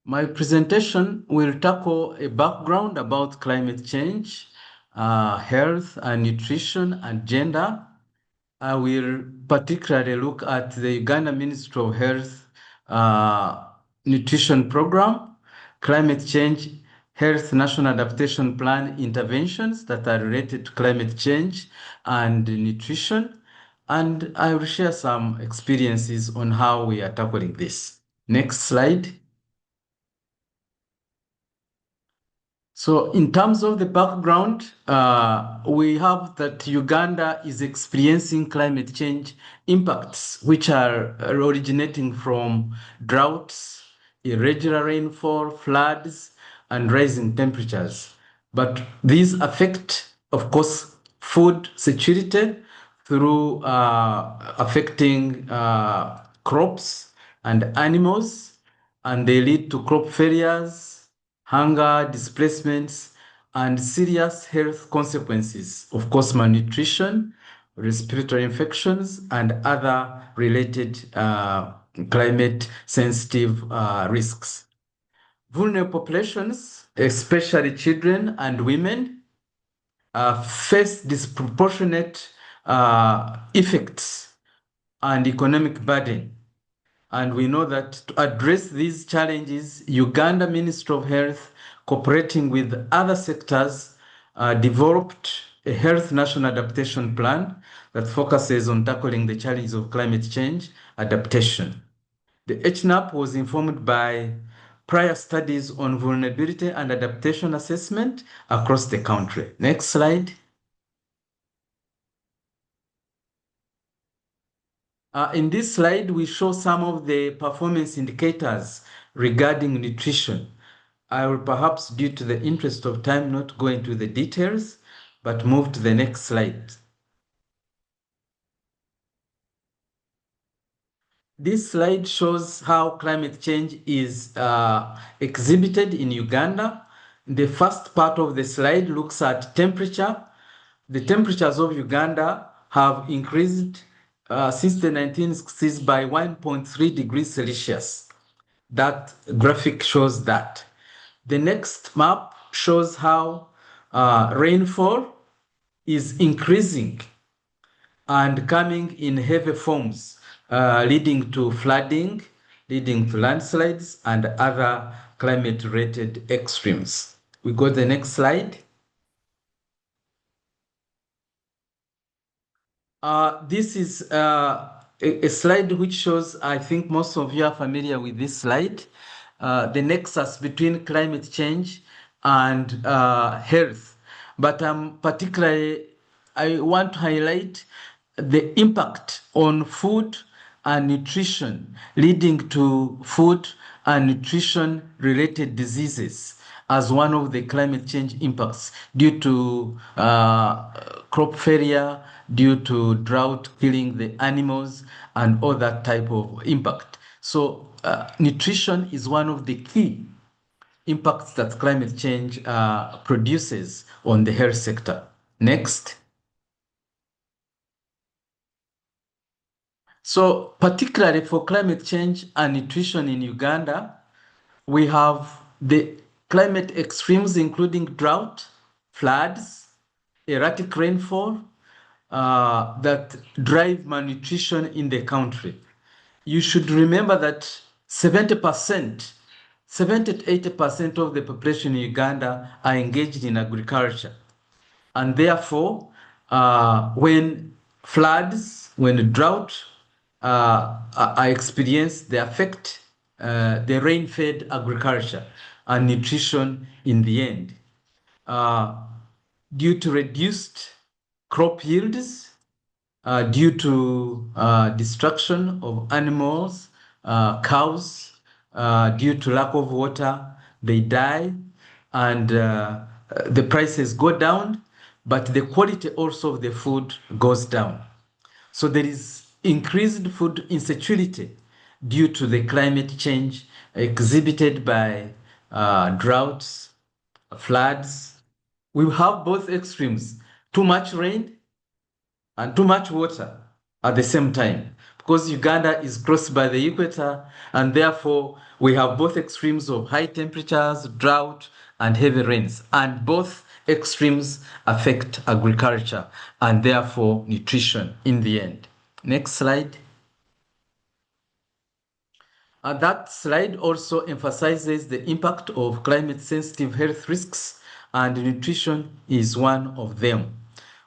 My presentation will tackle a background about climate change, health and nutrition and gender. I will particularly look at the Uganda Ministry of Health Nutrition Program, climate change, health national adaptation plan interventions that are related to climate change and nutrition. And I will share some experiences on how we are tackling this. Next slide. So in terms of the background, we have that Uganda is experiencing climate change impacts, which are originating from droughts, irregular rainfall, floods, and rising temperatures. But these affect, of course, food security through affecting crops and animals, and they lead to crop failures, hunger, displacements, and serious health consequences, of course, malnutrition, respiratory infections, and other related climate-sensitive risks. Vulnerable populations, especially children and women, face disproportionate effects and economic burden. And we know that to address these challenges, Uganda Ministry of Health, cooperating with other sectors, developed a Health National Adaptation Plan that focuses on tackling the challenges of climate change adaptation. The HNAP was informed by prior studies on vulnerability and adaptation assessment across the country. Next slide. In this slide, we show some of the performance indicators regarding nutrition. I will perhaps, due to the interest of time, not go into the details, but move to the next slide. This slide shows how climate change is exhibited in Uganda. The first part of the slide looks at temperature. The temperatures of Uganda have increased since the 1960s by 1.3 degrees Celsius. That graphic shows that. The next map shows how rainfall is increasing and coming in heavy forms, leading to flooding, leading to landslides and other climate-related extremes. We go to the next slide. This is a slide which shows, I think most of you are familiar with this slide, the nexus between climate change and health. But particularly, I want to highlight the impact on food and nutrition, leading to food and nutrition related diseases as one of the climate change impacts due to crop failure, due to drought killing the animals, and all that type of impact. So nutrition is one of the key impacts that climate change produces on the health sector. Next. So particularly for climate change and nutrition in Uganda, we have the climate extremes, including drought, floods, erratic rainfall, that drive malnutrition in the country. You should remember that 70% to 80% of the population in Uganda are engaged in agriculture. And therefore, when floods, when drought are experienced, they affect the rain-fed agriculture and nutrition in the end. Due to reduced crop yields, due to destruction of animals, cows, due to lack of water, they die, and the prices go down, but the quality also of the food goes down. So there is increased food insecurity due to the climate change exhibited by droughts, floods. We have both extremes, too much rain and too much water at the same time, because Uganda is close by the equator, and therefore we have both extremes of high temperatures, drought, and heavy rains, and both extremes affect agriculture and therefore nutrition in the end. Next slide. That slide also emphasizes the impact of climate-sensitive health risks, and nutrition is one of them,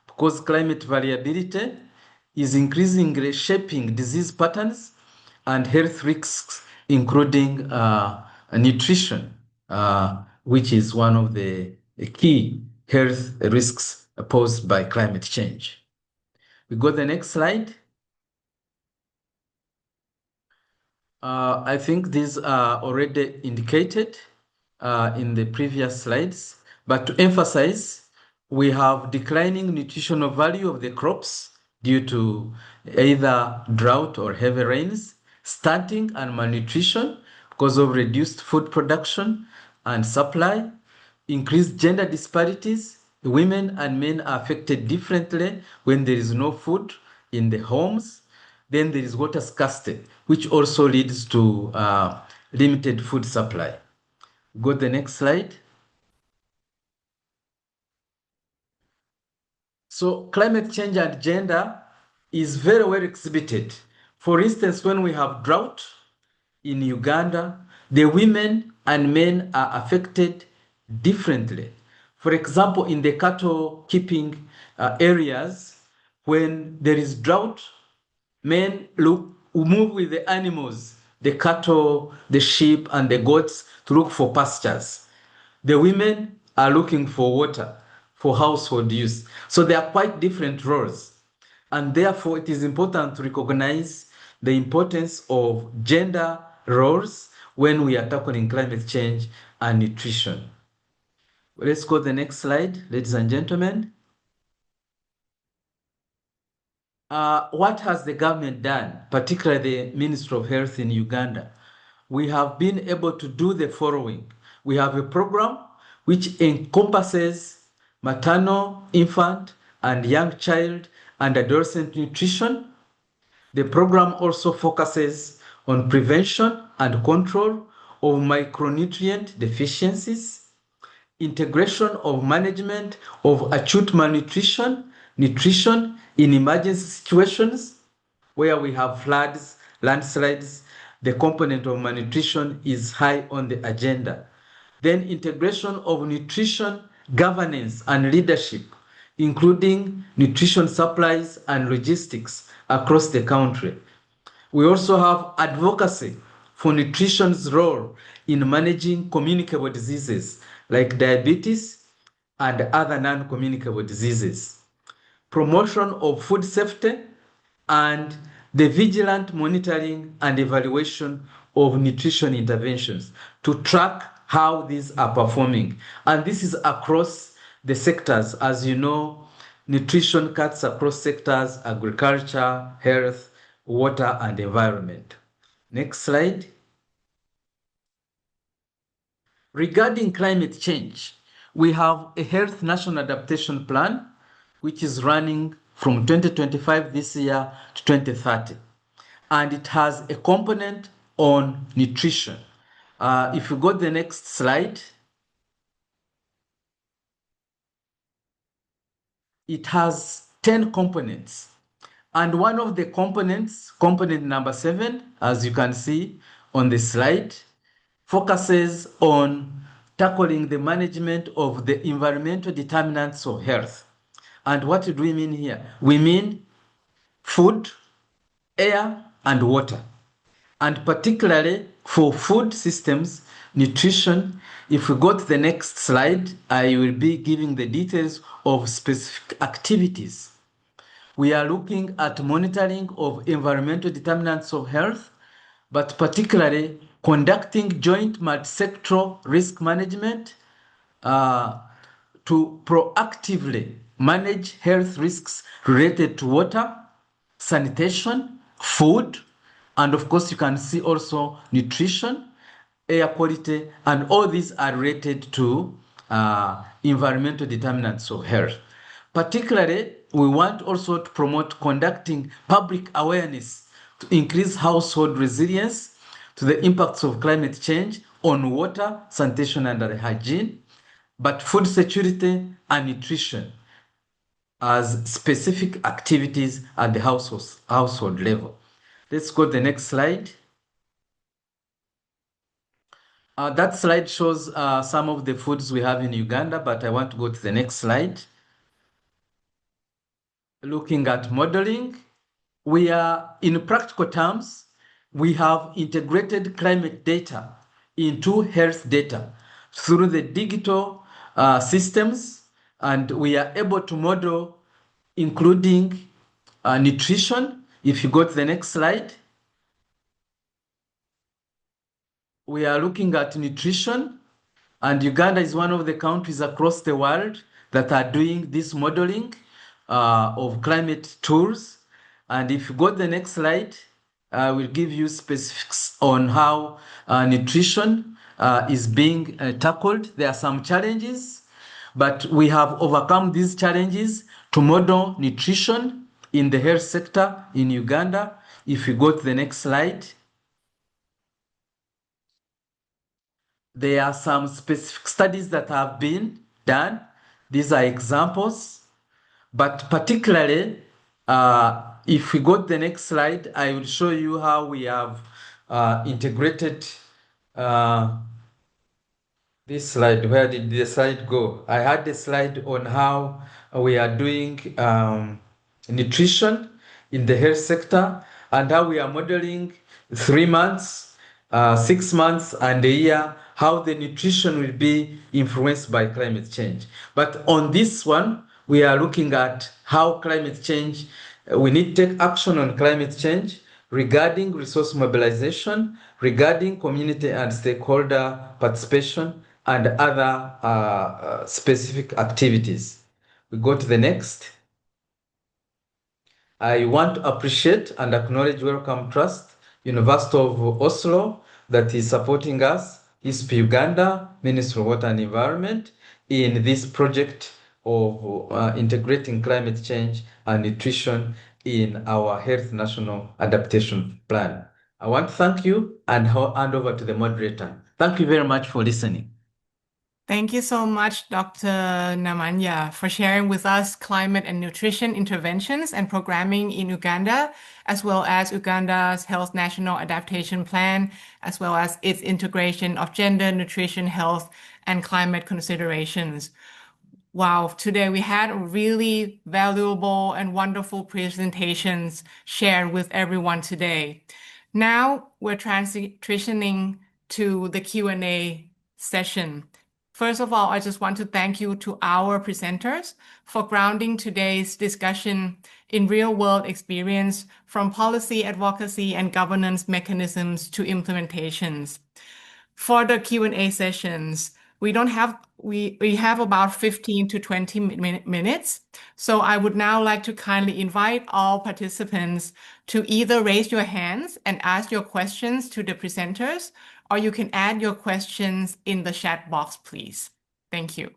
because climate variability is increasingly shaping disease patterns and health risks, including nutrition, which is one of the key health risks posed by climate change. We go to the next slide. I think these are already indicated in the previous slides, but to emphasize, we have declining nutritional value of the crops due to either drought or heavy rains, stunting and malnutrition because of reduced food production and supply, increased gender disparities. Women and men are affected differently when there is no food in the homes. Then there is water scarcity, which also leads to limited food supply. Go to the next slide. So climate change and gender is very well exhibited. For instance, when we have drought, in Uganda, the women and men are affected differently. For example, in the cattle keeping areas, when there is drought, men move with the animals, the cattle, the sheep, and the goats to look for pastures. The women are looking for water for household use. So they are quite different roles. And therefore, it is important to recognize the importance of gender roles when we are tackling climate change and nutrition. Let's go to the next slide, ladies and gentlemen. What has the government done, particularly the Ministry of Health in Uganda? We have been able to do the following. We have a program which encompasses maternal, infant, and young child and adolescent nutrition. The program also focuses on prevention and control of micronutrient deficiencies, integration of management of acute malnutrition, nutrition in emergency situations where we have floods, landslides, the component of malnutrition is high on the agenda. Then integration of nutrition governance and leadership, including nutrition supplies and logistics across the country. We also have advocacy for nutrition's role in managing communicable diseases like diabetes and other non-communicable diseases. Promotion of food safety and the vigilant monitoring and evaluation of nutrition interventions to track how these are performing. And this is across the sectors. As you know, nutrition cuts across sectors: agriculture, health, water, and environment. Next slide. Regarding climate change, we have a Health National Adaptation Plan, which is running from 2025 this year to 2030. And it has a component on nutrition. If you go to the next slide, it has 10 components. And one of the components, component number 7, as you can see on the slide, focuses on tackling the management of the environmental determinants of health. And what do we mean here? We mean food, air, and water. And particularly for food systems, nutrition, if we go to the next slide, I will be giving the details of specific activities. We are looking at monitoring of environmental determinants of health, but particularly conducting joint multi-sectoral risk management to proactively manage health risks related to water, sanitation, food, and of course you can see also nutrition, air quality, and all these are related to environmental determinants of health. Particularly, we want also to promote conducting public awareness to increase household resilience to the impacts of climate change on water, sanitation, and hygiene, but food security and nutrition as specific activities at the household level. Let's go to the next slide. That slide shows some of the foods we have in Uganda, but I want to go to the next slide. Looking at modeling, we are, in practical terms, we have integrated climate data into health data through the digital systems, and we are able to model including nutrition. If you go to the next slide, we are looking at nutrition, and Uganda is one of the countries across the world that are doing this modeling of climate tools. And if you go to the next slide, I will give you specifics on how nutrition is being tackled. There are some challenges, but we have overcome these challenges to model nutrition in the health sector in Uganda. If you go to the next slide, there are some specific studies that have been done. These are examples, but particularly, if we go to the next slide, I will show you how we have integrated this slide. Where did the slide go? I had a slide on how we are doing nutrition in the health sector and how we are modeling 3 months, 6 months, and a year, how the nutrition will be influenced by climate change. But on this one, we are looking at how climate change, we need to take action on climate change regarding resource mobilization, regarding community and stakeholder participation, and other specific activities. We go to the next. I want to appreciate and acknowledge Wellcome Trust, University of Oslo, that is supporting us, ISP Uganda, Ministry of Water and Environment, in this project of integrating climate change and nutrition in our Health National Adaptation Plan. I want to thank you and hand over to the moderator. Thank you very much for listening. Thank you so much, Dr. Namanya, for sharing with us climate and nutrition interventions and programming in Uganda, as well as Uganda's Health National Adaptation Plan, as well as its integration of gender, nutrition, health, and climate considerations. Wow, today we had really valuable and wonderful presentations shared with everyone today. Now we're transitioning to the Q&A session. First of all, I just want to thank you to our presenters for grounding today's discussion in real-world experience from policy advocacy and governance mechanisms to implementations. For the Q&A sessions, we have about 15 to 20 minutes. So I would now like to kindly invite all participants to either raise your hands and ask your questions to the presenters, or you can add your questions in the chat box, please. Thank you.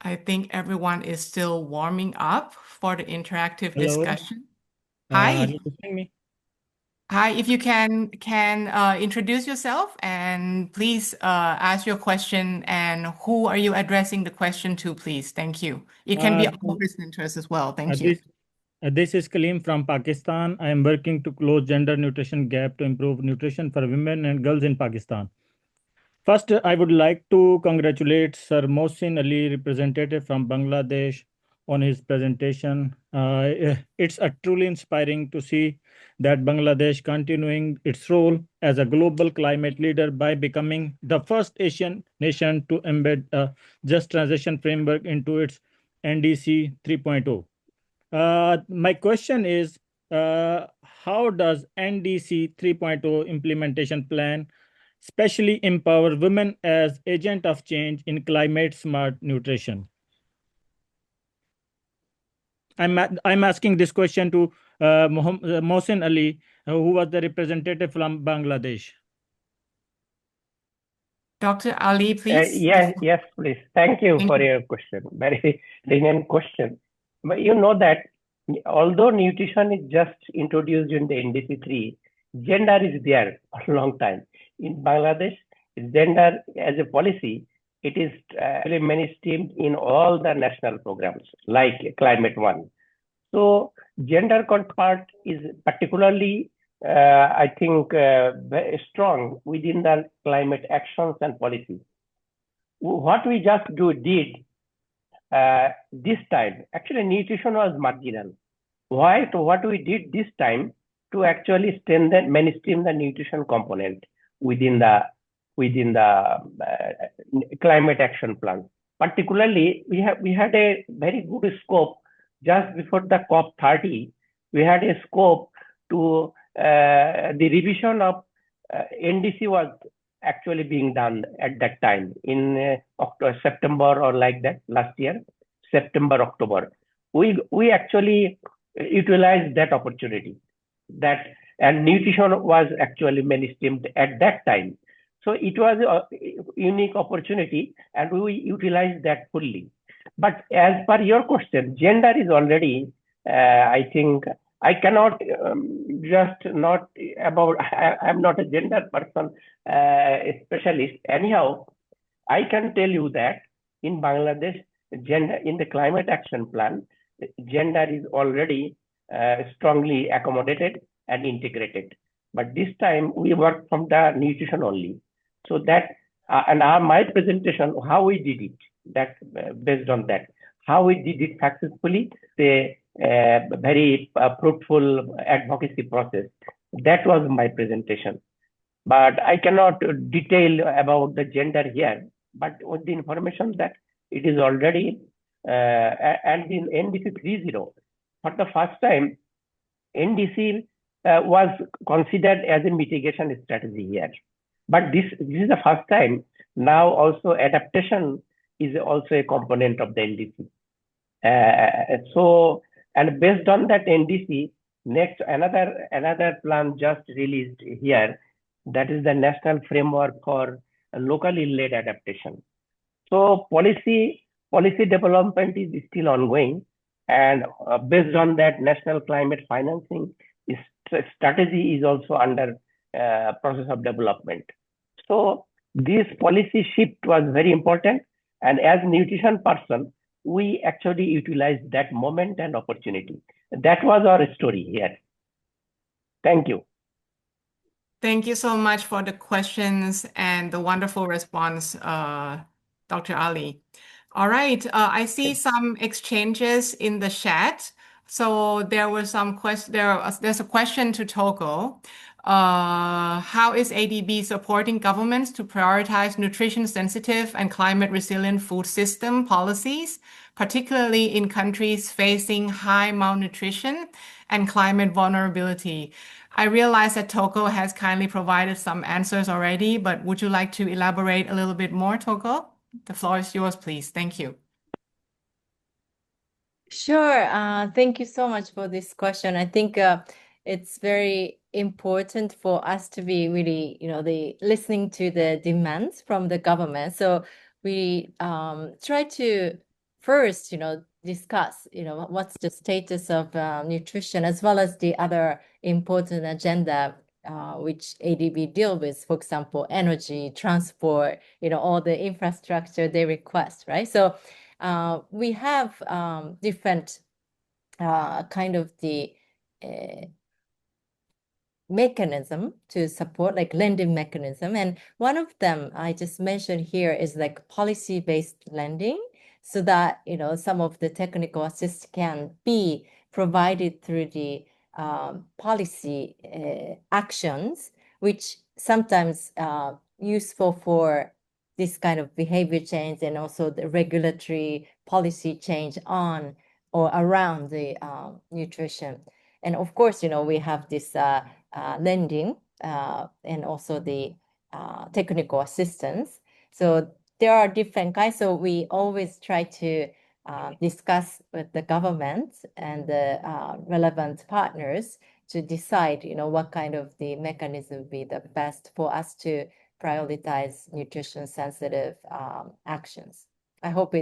I think everyone is still warming up for the interactive discussion. Hi. Are you listening me? Hi, if you can introduce yourself and please ask your question and who are you addressing the question to, please? Thank you. It can be all presenters as well. Thank you. This is Kalim from Pakistan. I am working to close gender nutrition gap to improve nutrition for women and girls in Pakistan. First, I would like to congratulate Sir Mohsin Ali, representative from Bangladesh, on his presentation. It's truly inspiring to see that Bangladesh continuing its role as a global climate leader by becoming the first Asian nation to embed a just transition framework into its NDC 3.0. My question is, how does NDC 3.0 implementation plan especially empower women as agent of change in climate smart nutrition? I'm asking this question to Mohsin Ali, who was the representative from Bangladesh. Dr. Ali, please. Yes, please. Thank you for your question. Very brilliant question. But you know that although nutrition is just introduced in the NDC 3, gender is there for a long time. In Bangladesh, gender as a policy, it is really mainstreamed in all the national programs like Climate One. So gender part is particularly, I think, very strong within the climate actions and policies. What we just did this time, actually nutrition was marginal. Why? So what we did this time to actually mainstream the nutrition component within the climate action plan. Particularly, we had a very good scope just before the COP30. We had a scope to the revision of NDC was actually being done at that time in September or like that last year, September, October. We actually utilized that opportunity and nutrition was actually mainstreamed at that time. So it was a unique opportunity and we utilized that fully. But as per your question, gender is already, I think, I cannot I'm not a gender person, specialist. Anyhow, I can tell you that in Bangladesh, gender in the climate action plan, gender is already strongly accommodated and integrated. But this time we work from the nutrition only. So that my presentation, how we did it, that based on that, how we did it successfully, the very fruitful advocacy process. That was my presentation. But I cannot detail about the gender here. But with the information that it is already and in NDC 3.0, for the first time, NDC was considered as a mitigation strategy here. But this is the first time. Now also adaptation is also a component of the NDC. So, and based on that NDC, next another plan just released here, that is the National Framework for Locally Led Adaptation. So policy development is still ongoing, and based on that, national climate financing strategy is also under process of development. So this policy shift was very important, and as nutrition person, we actually utilized that moment and opportunity. That was our story here. Thank you. Thank you so much for the questions and the wonderful response, Dr. Ali. All right, I see some exchanges in the chat. So there were some there's a question to Toko. How is ADB supporting governments to prioritize nutrition-sensitive and climate-resilient food system policies, particularly in countries facing high malnutrition and climate vulnerability? I realize that Toko has kindly provided some answers already, but would you like to elaborate a little bit more, Toko? The floor is yours, please. Thank you. Sure. Thank you so much for this question. I think it's very important for us to be really, listening to the demands from the government. So we try to first, discuss, what's the status of nutrition, as well as the other important agenda which ADB deal with, for example, energy, transport, all the infrastructure they request, right? So we have different kind of the mechanism to support, like lending mechanism. And one of them I just mentioned here is like policy-based lending, so that, some of the technical assist can be provided through the policy actions, which sometimes useful for this kind of behavior change and also the regulatory policy change on or around the nutrition. And of course, we have this lending and also the technical assistance. So there are different kinds. So we always try to discuss with the government and the relevant partners to decide, what kind of the mechanism would be the best for us to prioritize nutrition-sensitive actions. I hope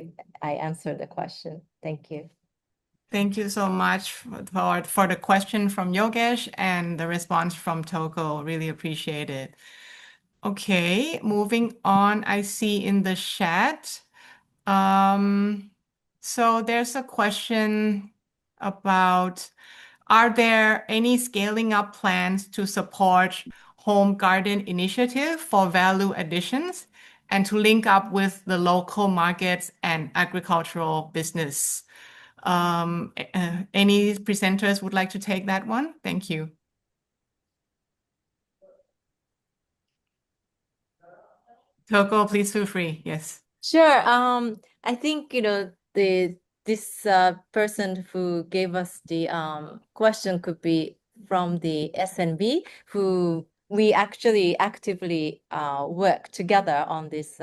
I answered the question. Thank you. Thank you so much for the question from Yogesh and the response from Toko. Really appreciate it. Okay, moving on, I see in the chat. So there's a question about, are there any scaling up plans to support home garden initiative for value additions and to link up with the local markets and agricultural business? Any presenters would like to take that one? Thank you. Toko, please feel free. Yes. Sure. I think, this person who gave us the question could be from the SNB, who we actually actively work together on this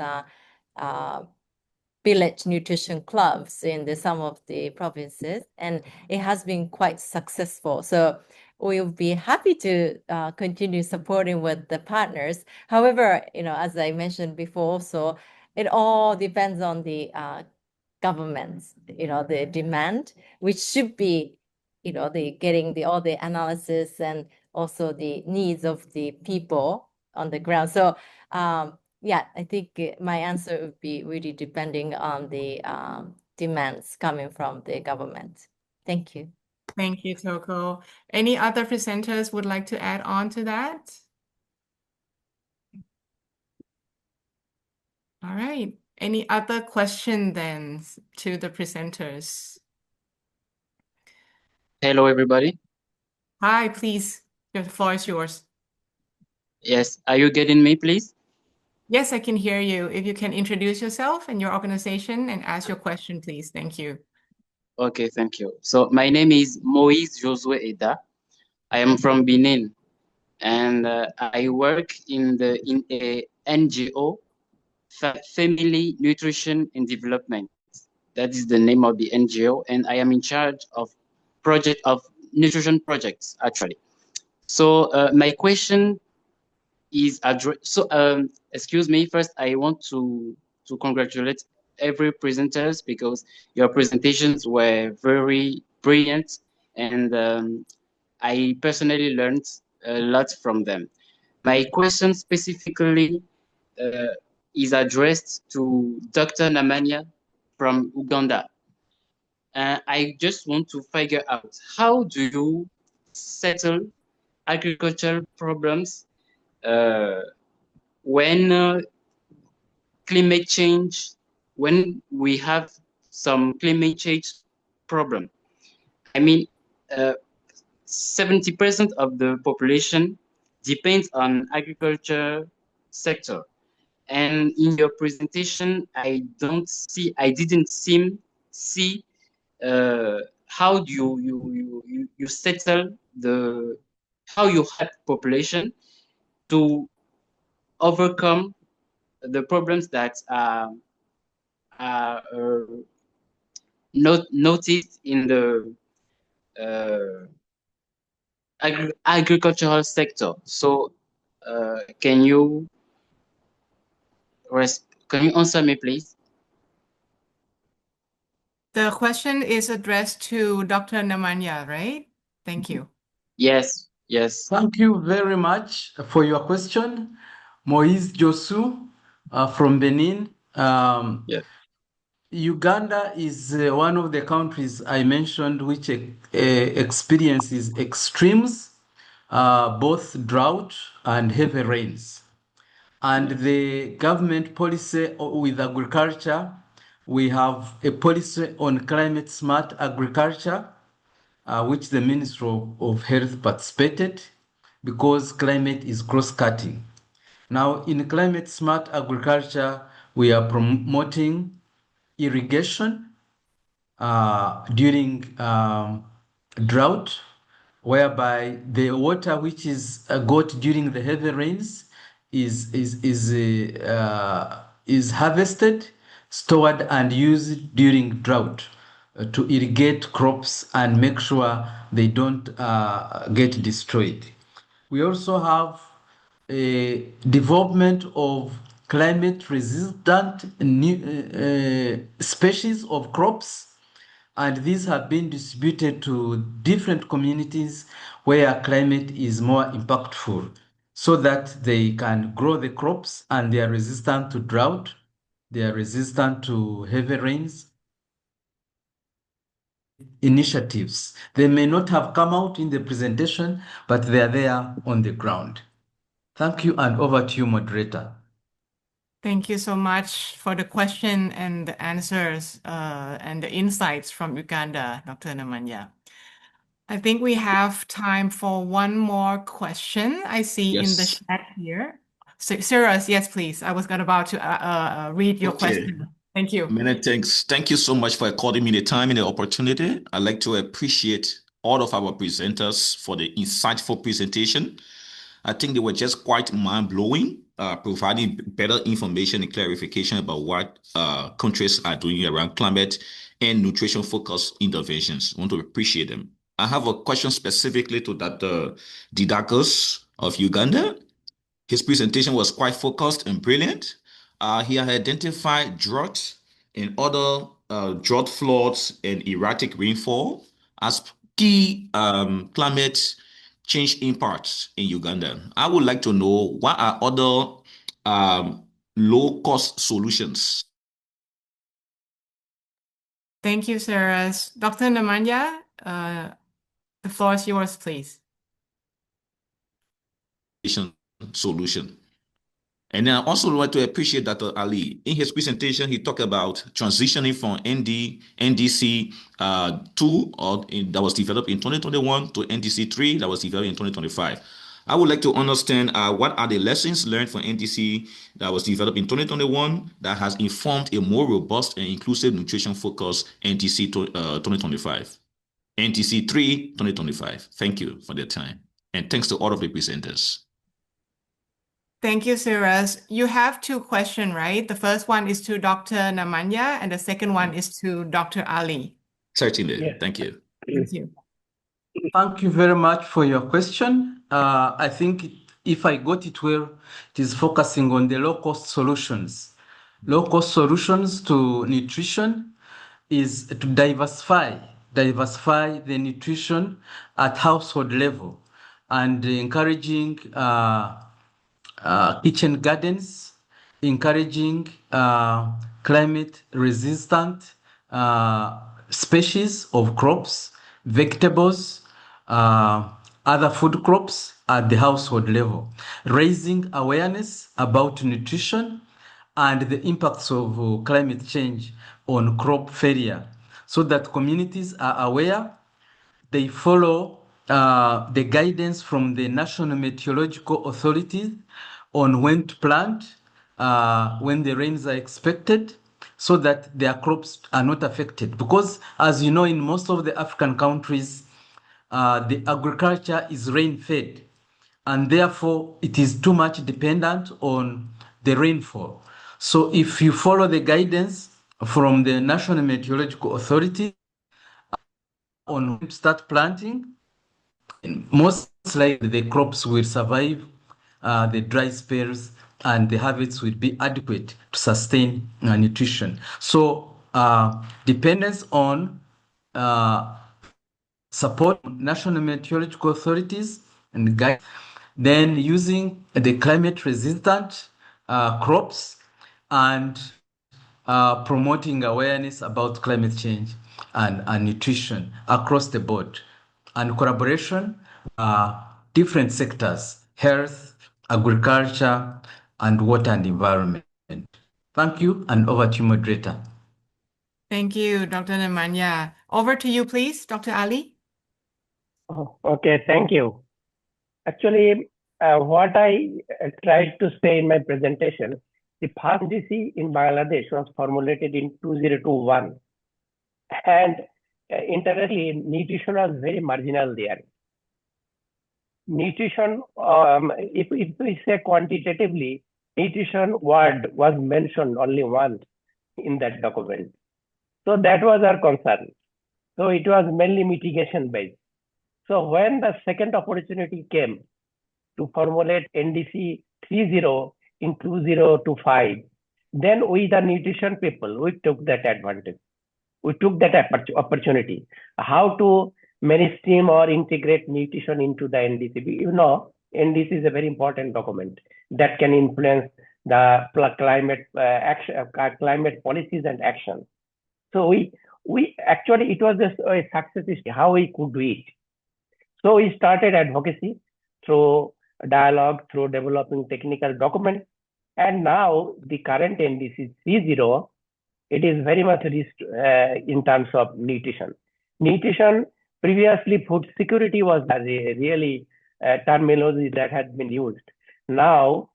village nutrition clubs in some of the provinces, and it has been quite successful. So we'll be happy to continue supporting with the partners. However, as I mentioned before, also it all depends on the government's, the demand, which should be, getting all the analysis and also the needs of the people on the ground. So yeah, I think my answer would be really depending on the demands coming from the government. Thank you. Thank you, Toko. Any other presenters would like to add on to that? All right. Any other question then to the presenters? Hello, everybody. Hi, please. The floor is yours. Yes, are you getting me, please? Yes, I can hear you. If you can introduce yourself and your organization and ask your question, please. Thank you. Okay, thank you. So my name is Moise Josue Eda. I am from Benin, and I work in a NGO, Family Nutrition and Development. That is the name of the NGO, and I am in charge of nutrition projects, actually. So my question is excuse me, first I want to congratulate every presenters because your presentations were very brilliant, and I personally learned a lot from them. My question specifically is addressed to Dr. Namanya from Uganda. I just want to figure out, how do you settle agricultural problems when climate change, when we have some climate change problem? I mean, 70% of the population depends on agriculture sector. And in your presentation, I didn't see how do you settle how you help population to overcome the problems that are noticed in the agricultural sector. So can you answer me, please? The question is addressed to Dr. Namanya, right? Thank you. Yes, yes. Thank you very much for your question. Moise Josu from Benin. Yeah. Uganda is one of the countries I mentioned which experiences extremes, both drought and heavy rains. And the government policy with agriculture, we have a policy on climate smart agriculture, which the Ministry of Health participated because climate is cross-cutting. Now, in climate smart agriculture, we are promoting irrigation during drought, whereby the water which is got during the heavy rains is harvested, stored, and used during drought to irrigate crops and make sure they don't get destroyed. We also have a development of climate resistant species of crops, and these have been distributed to different communities where climate is more impactful so that they can grow the crops and they are resistant to drought, they are resistant to heavy rains. Initiatives. They may not have come out in the presentation, but they are there on the ground. Thank you, and over to you, moderator. Thank you so much for the question and the answers and the insights from Uganda, Dr. Namanya. I think we have time for one more question. I see in the Yes. chat here. Cyrus, yes, please. I was about to read your question. Thank you. Many thanks. Thank you so much for according me the time and the opportunity. I'd like to appreciate all of our presenters for the insightful presentation. I think they were just quite mind-blowing, providing better information and clarification about what countries are doing around climate and nutrition-focused interventions. I want to appreciate them. I have a question specifically to Dr. Didacus of Uganda. His presentation was quite focused and brilliant. He had identified drought and other drought floods and erratic rainfall as key climate change impacts in Uganda. I would like to know what are other low-cost solutions Thank you, Cyrus. Dr. Namanya, the floor is yours, please. Solution. And I also want to appreciate Dr. Ali. In his presentation, he talked about transitioning from NDC 2 that was developed in 2021 to NDC 3 that was developed in 2025. I would like to understand what are the lessons learned from NDC that was developed in 2021 that has informed a more robust and inclusive nutrition-focused NDC 2025. NDC 3 2025. Thank you for their time. And thanks to all of the presenters. Thank you, Cyrus. You have two questions, right? The first one is to Dr. Namanya, and the second one is to Dr. Ali. Certainly. Yes. Thank you. Thank you. Thank you very much for your question. I think if I got it well, it is focusing on the low-cost solutions. Low-cost solutions to nutrition is to diversify the nutrition at household level and encouraging kitchen gardens, encouraging climate-resistant species of crops, vegetables, other food crops at the household level, raising awareness about nutrition and the impacts of climate change on crop failure so that communities are aware. They follow the guidance from the National Meteorological Authority on when to plant, when the rains are expected, so that their crops are not affected. Because as you know, in most of the African countries, the agriculture is rain-fed, and therefore it is too much dependent on the rainfall. So if you follow the guidance from the National Meteorological Authority on when to start planting, most likely the crops will survive the dry spells and the harvests will be adequate to sustain nutrition. So dependence on support national meteorological authorities and guide, then using the climate resistant crops and promoting awareness about climate change and nutrition across the board, and collaboration, different sectors, health, agriculture, and water and environment. Thank you, and over to you, moderator. Thank you, Dr. Namanya. Over to you, please, Dr. Ali. Oh, okay, thank you. Actually, what I tried to say in my presentation, the first NDC in Bangladesh was formulated in 2021. And interestingly, nutrition was very marginal there. Nutrition, if we say quantitatively, nutrition word was mentioned only once in that document. So that was our concern. So it was mainly mitigation based. So when the second opportunity came to formulate NDC 30 in 2025, then we, the nutrition people, we took that advantage. We took that opportunity. How to mainstream or integrate nutrition into the NDC. You know, NDC is a very important document that can influence the climate climate policies and action. So we actually, it was just a success history, how we could do it. So we started advocacy through dialogue, through developing technical documents. And now the current NDC 30, it is very much in terms of nutrition. Nutrition, previously food security was a really terminology that had been used. Now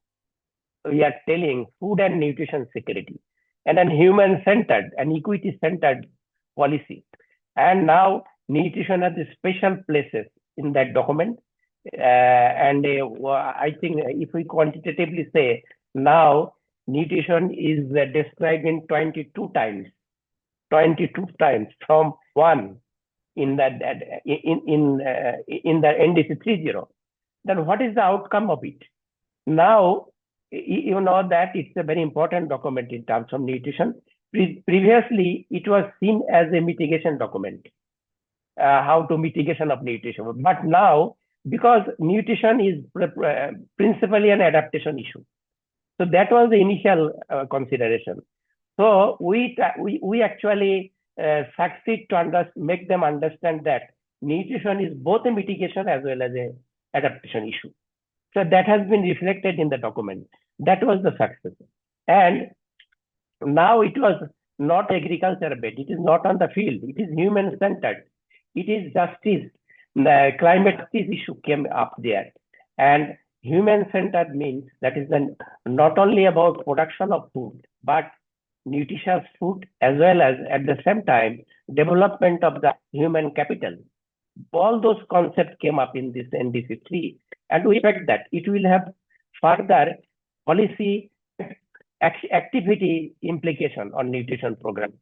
we are telling food and nutrition security, and then human-centered and equity-centered policy. And now nutrition has special places in that document. I think if we quantitatively say, now nutrition is described in 22 times from 1 in that in the NDC 30. Then what is the outcome of it? Now you know that it's a very important document in terms of nutrition. Previously, it was seen as a mitigation document, how to mitigation of nutrition. But now, because nutrition is principally an adaptation issue, so that was the initial consideration. So we actually succeed to make them understand that nutrition is both a mitigation as well as a adaptation issue. So that has been reflected in the document. That was the success. And now it was not agriculture based. It is not on the field. It is human centered. It is justice. The climate justice issue came up there. And human centered means that is then not only about production of food, but nutritious food as well as at the same time development of the human capital. All those concepts came up in this NDC 3, and we expect that it will have further policy activity implication on nutrition program.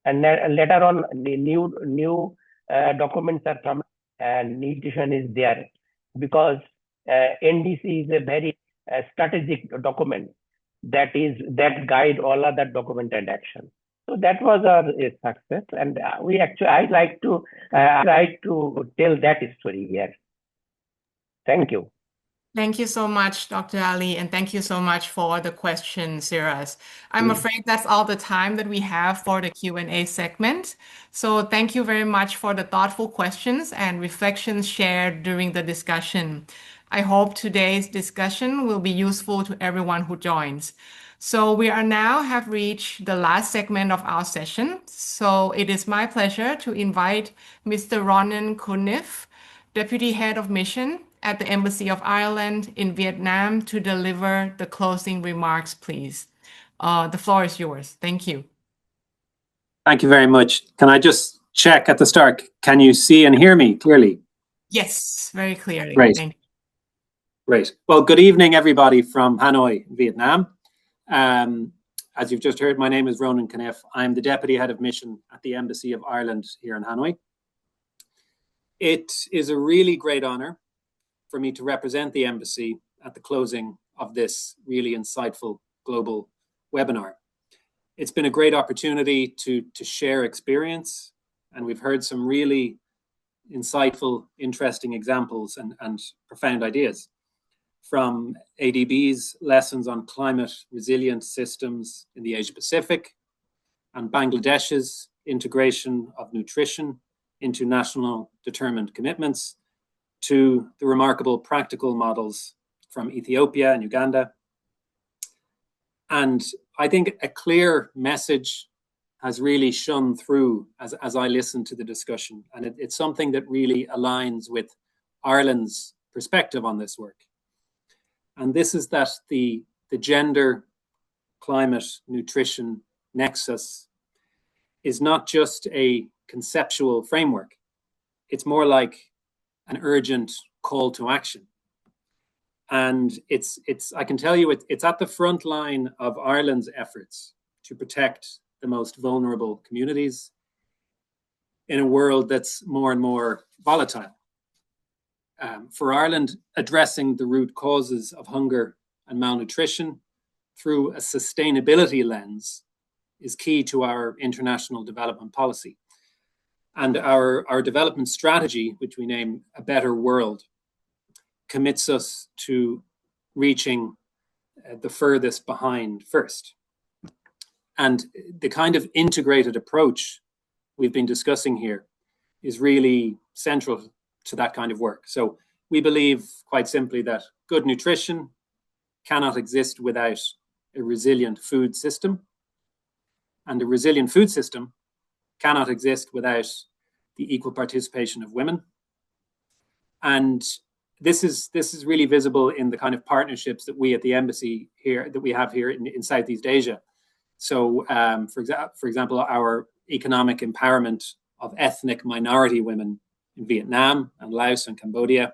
And later on, the new documents are coming, and nutrition is there because NDC is a very strategic document that guide all other document and action. So that was our success, and I like to tell that story here. Thank you. Thank you so much, Dr. Ali, and thank you so much for the question, Siras. I'm afraid that's all the time that we have for the Q&A segment. So thank you very much for the thoughtful questions and reflections shared during the discussion. I hope today's discussion will be useful to everyone who joins. So we are now have reached the last segment of our session. So it is my pleasure to invite Mr. Ronan Cunniffe, Deputy Head of Mission at the Embassy of Ireland in Vietnam, to deliver the closing remarks, please. The floor is yours. Thank you. Thank you very much. Can I just check at the start? Can you see and hear me clearly? Yes, very clearly. Great. Thank you. Great. Well, good evening, everybody from Hanoi, Vietnam. As you've just heard, my name is Ronan Cunniffe. I'm the Deputy Head of Mission at the Embassy of Ireland here in Hanoi. It is a really great honor for me to represent the Embassy at the closing of this really insightful global webinar. It's been a great opportunity to share experience, and we've heard some really insightful, interesting examples and profound ideas from ADB's lessons on climate resilient systems in the Asia Pacific and Bangladesh's integration of nutrition into national determined commitments, to the remarkable practical models from Ethiopia and Uganda. And I think a clear message has really shone through as I listened to the discussion. And it's something that really aligns with Ireland's perspective on this work. And this is that the gender, climate, nutrition nexus is not just a conceptual framework. It's more like an urgent call to action. And it's I can tell you it's at the front line of Ireland's efforts to protect the most vulnerable communities in a world that's more and more volatile. For Ireland, addressing the root causes of hunger and malnutrition through a sustainability lens is key to our international development policy. And our development strategy, which we name A Better World, commits us to reaching the furthest behind first. And the kind of integrated approach we've been discussing here is really central to that kind of work. So we believe quite simply that good nutrition cannot exist without a resilient food system. And a resilient food system cannot exist without the equal participation of women. And this is really visible in the kind of partnerships that we at the embassy here, that we have here in Southeast Asia. So for example, our economic empowerment of ethnic minority women in Vietnam and Laos and Cambodia,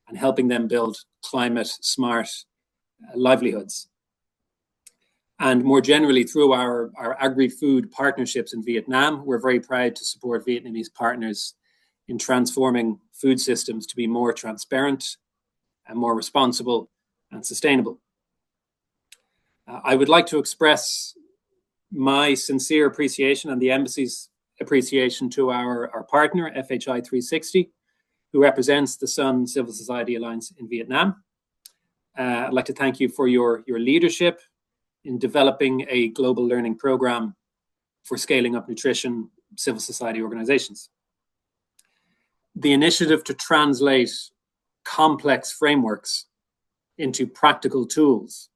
and helping them build climate smart livelihoods. And more generally, through our agri-food partnerships in Vietnam, we're very proud to support Vietnamese partners in transforming food systems to be more transparent and more responsible and sustainable. I would like to express my sincere appreciation and the embassy's appreciation to our partner, FHI 360, who represents the Sun Civil Society Alliance in Vietnam. I'd like to thank you for your leadership in developing a global learning program for scaling up nutrition civil society organizations. The initiative to translate complex frameworks into practical tools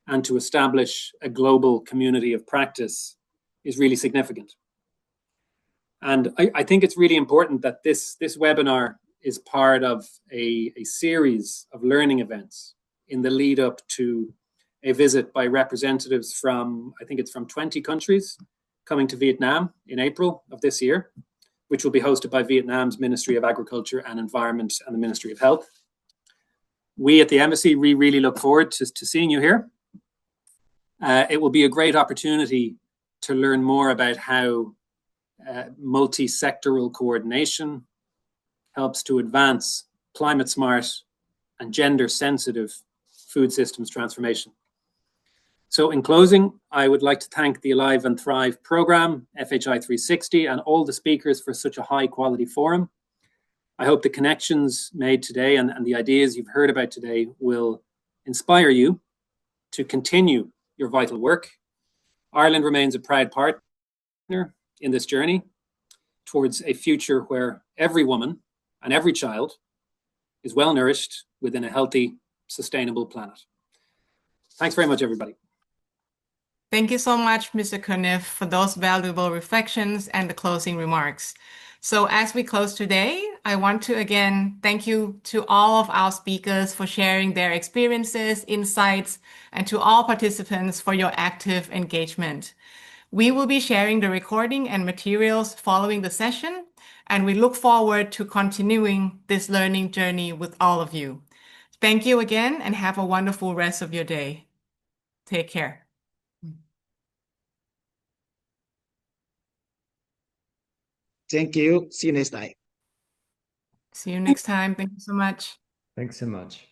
and to establish a global community of practice is really significant. And I think it's really important that this webinar is part of a series of learning events in the lead up to a visit by representatives from, I think it's from 20 countries, coming to Vietnam in April of this year, which will be hosted by Vietnam's Ministry of Agriculture and Environment and the Ministry of Health. We at the Embassy, we really look forward to seeing you here. It will be a great opportunity to learn more about how multi-sectoral coordination helps to advance climate smart and gender sensitive food systems transformation. So in closing, I would like to thank the Alive and Thrive program, FHI 360, and all the speakers for such a high quality forum. I hope the connections made today and the ideas you've heard about today will inspire you to continue your vital work. Ireland remains a proud partner in this journey towards a future where every woman and every child is well nourished within a healthy, sustainable planet. Thanks very much, everybody. Thank you so much, Mr. Cunniffe, for those valuable reflections and the closing remarks. So as we close today, I want to again thank you to all of our speakers for sharing their experiences, insights, and to all participants for your active engagement. We will be sharing the recording and materials following the session, and we look forward to continuing this learning journey with all of you. Thank you again, and have a wonderful rest of your day. Take care. Thank you. See you next time. See you next time. Thank you so much. Thanks so much.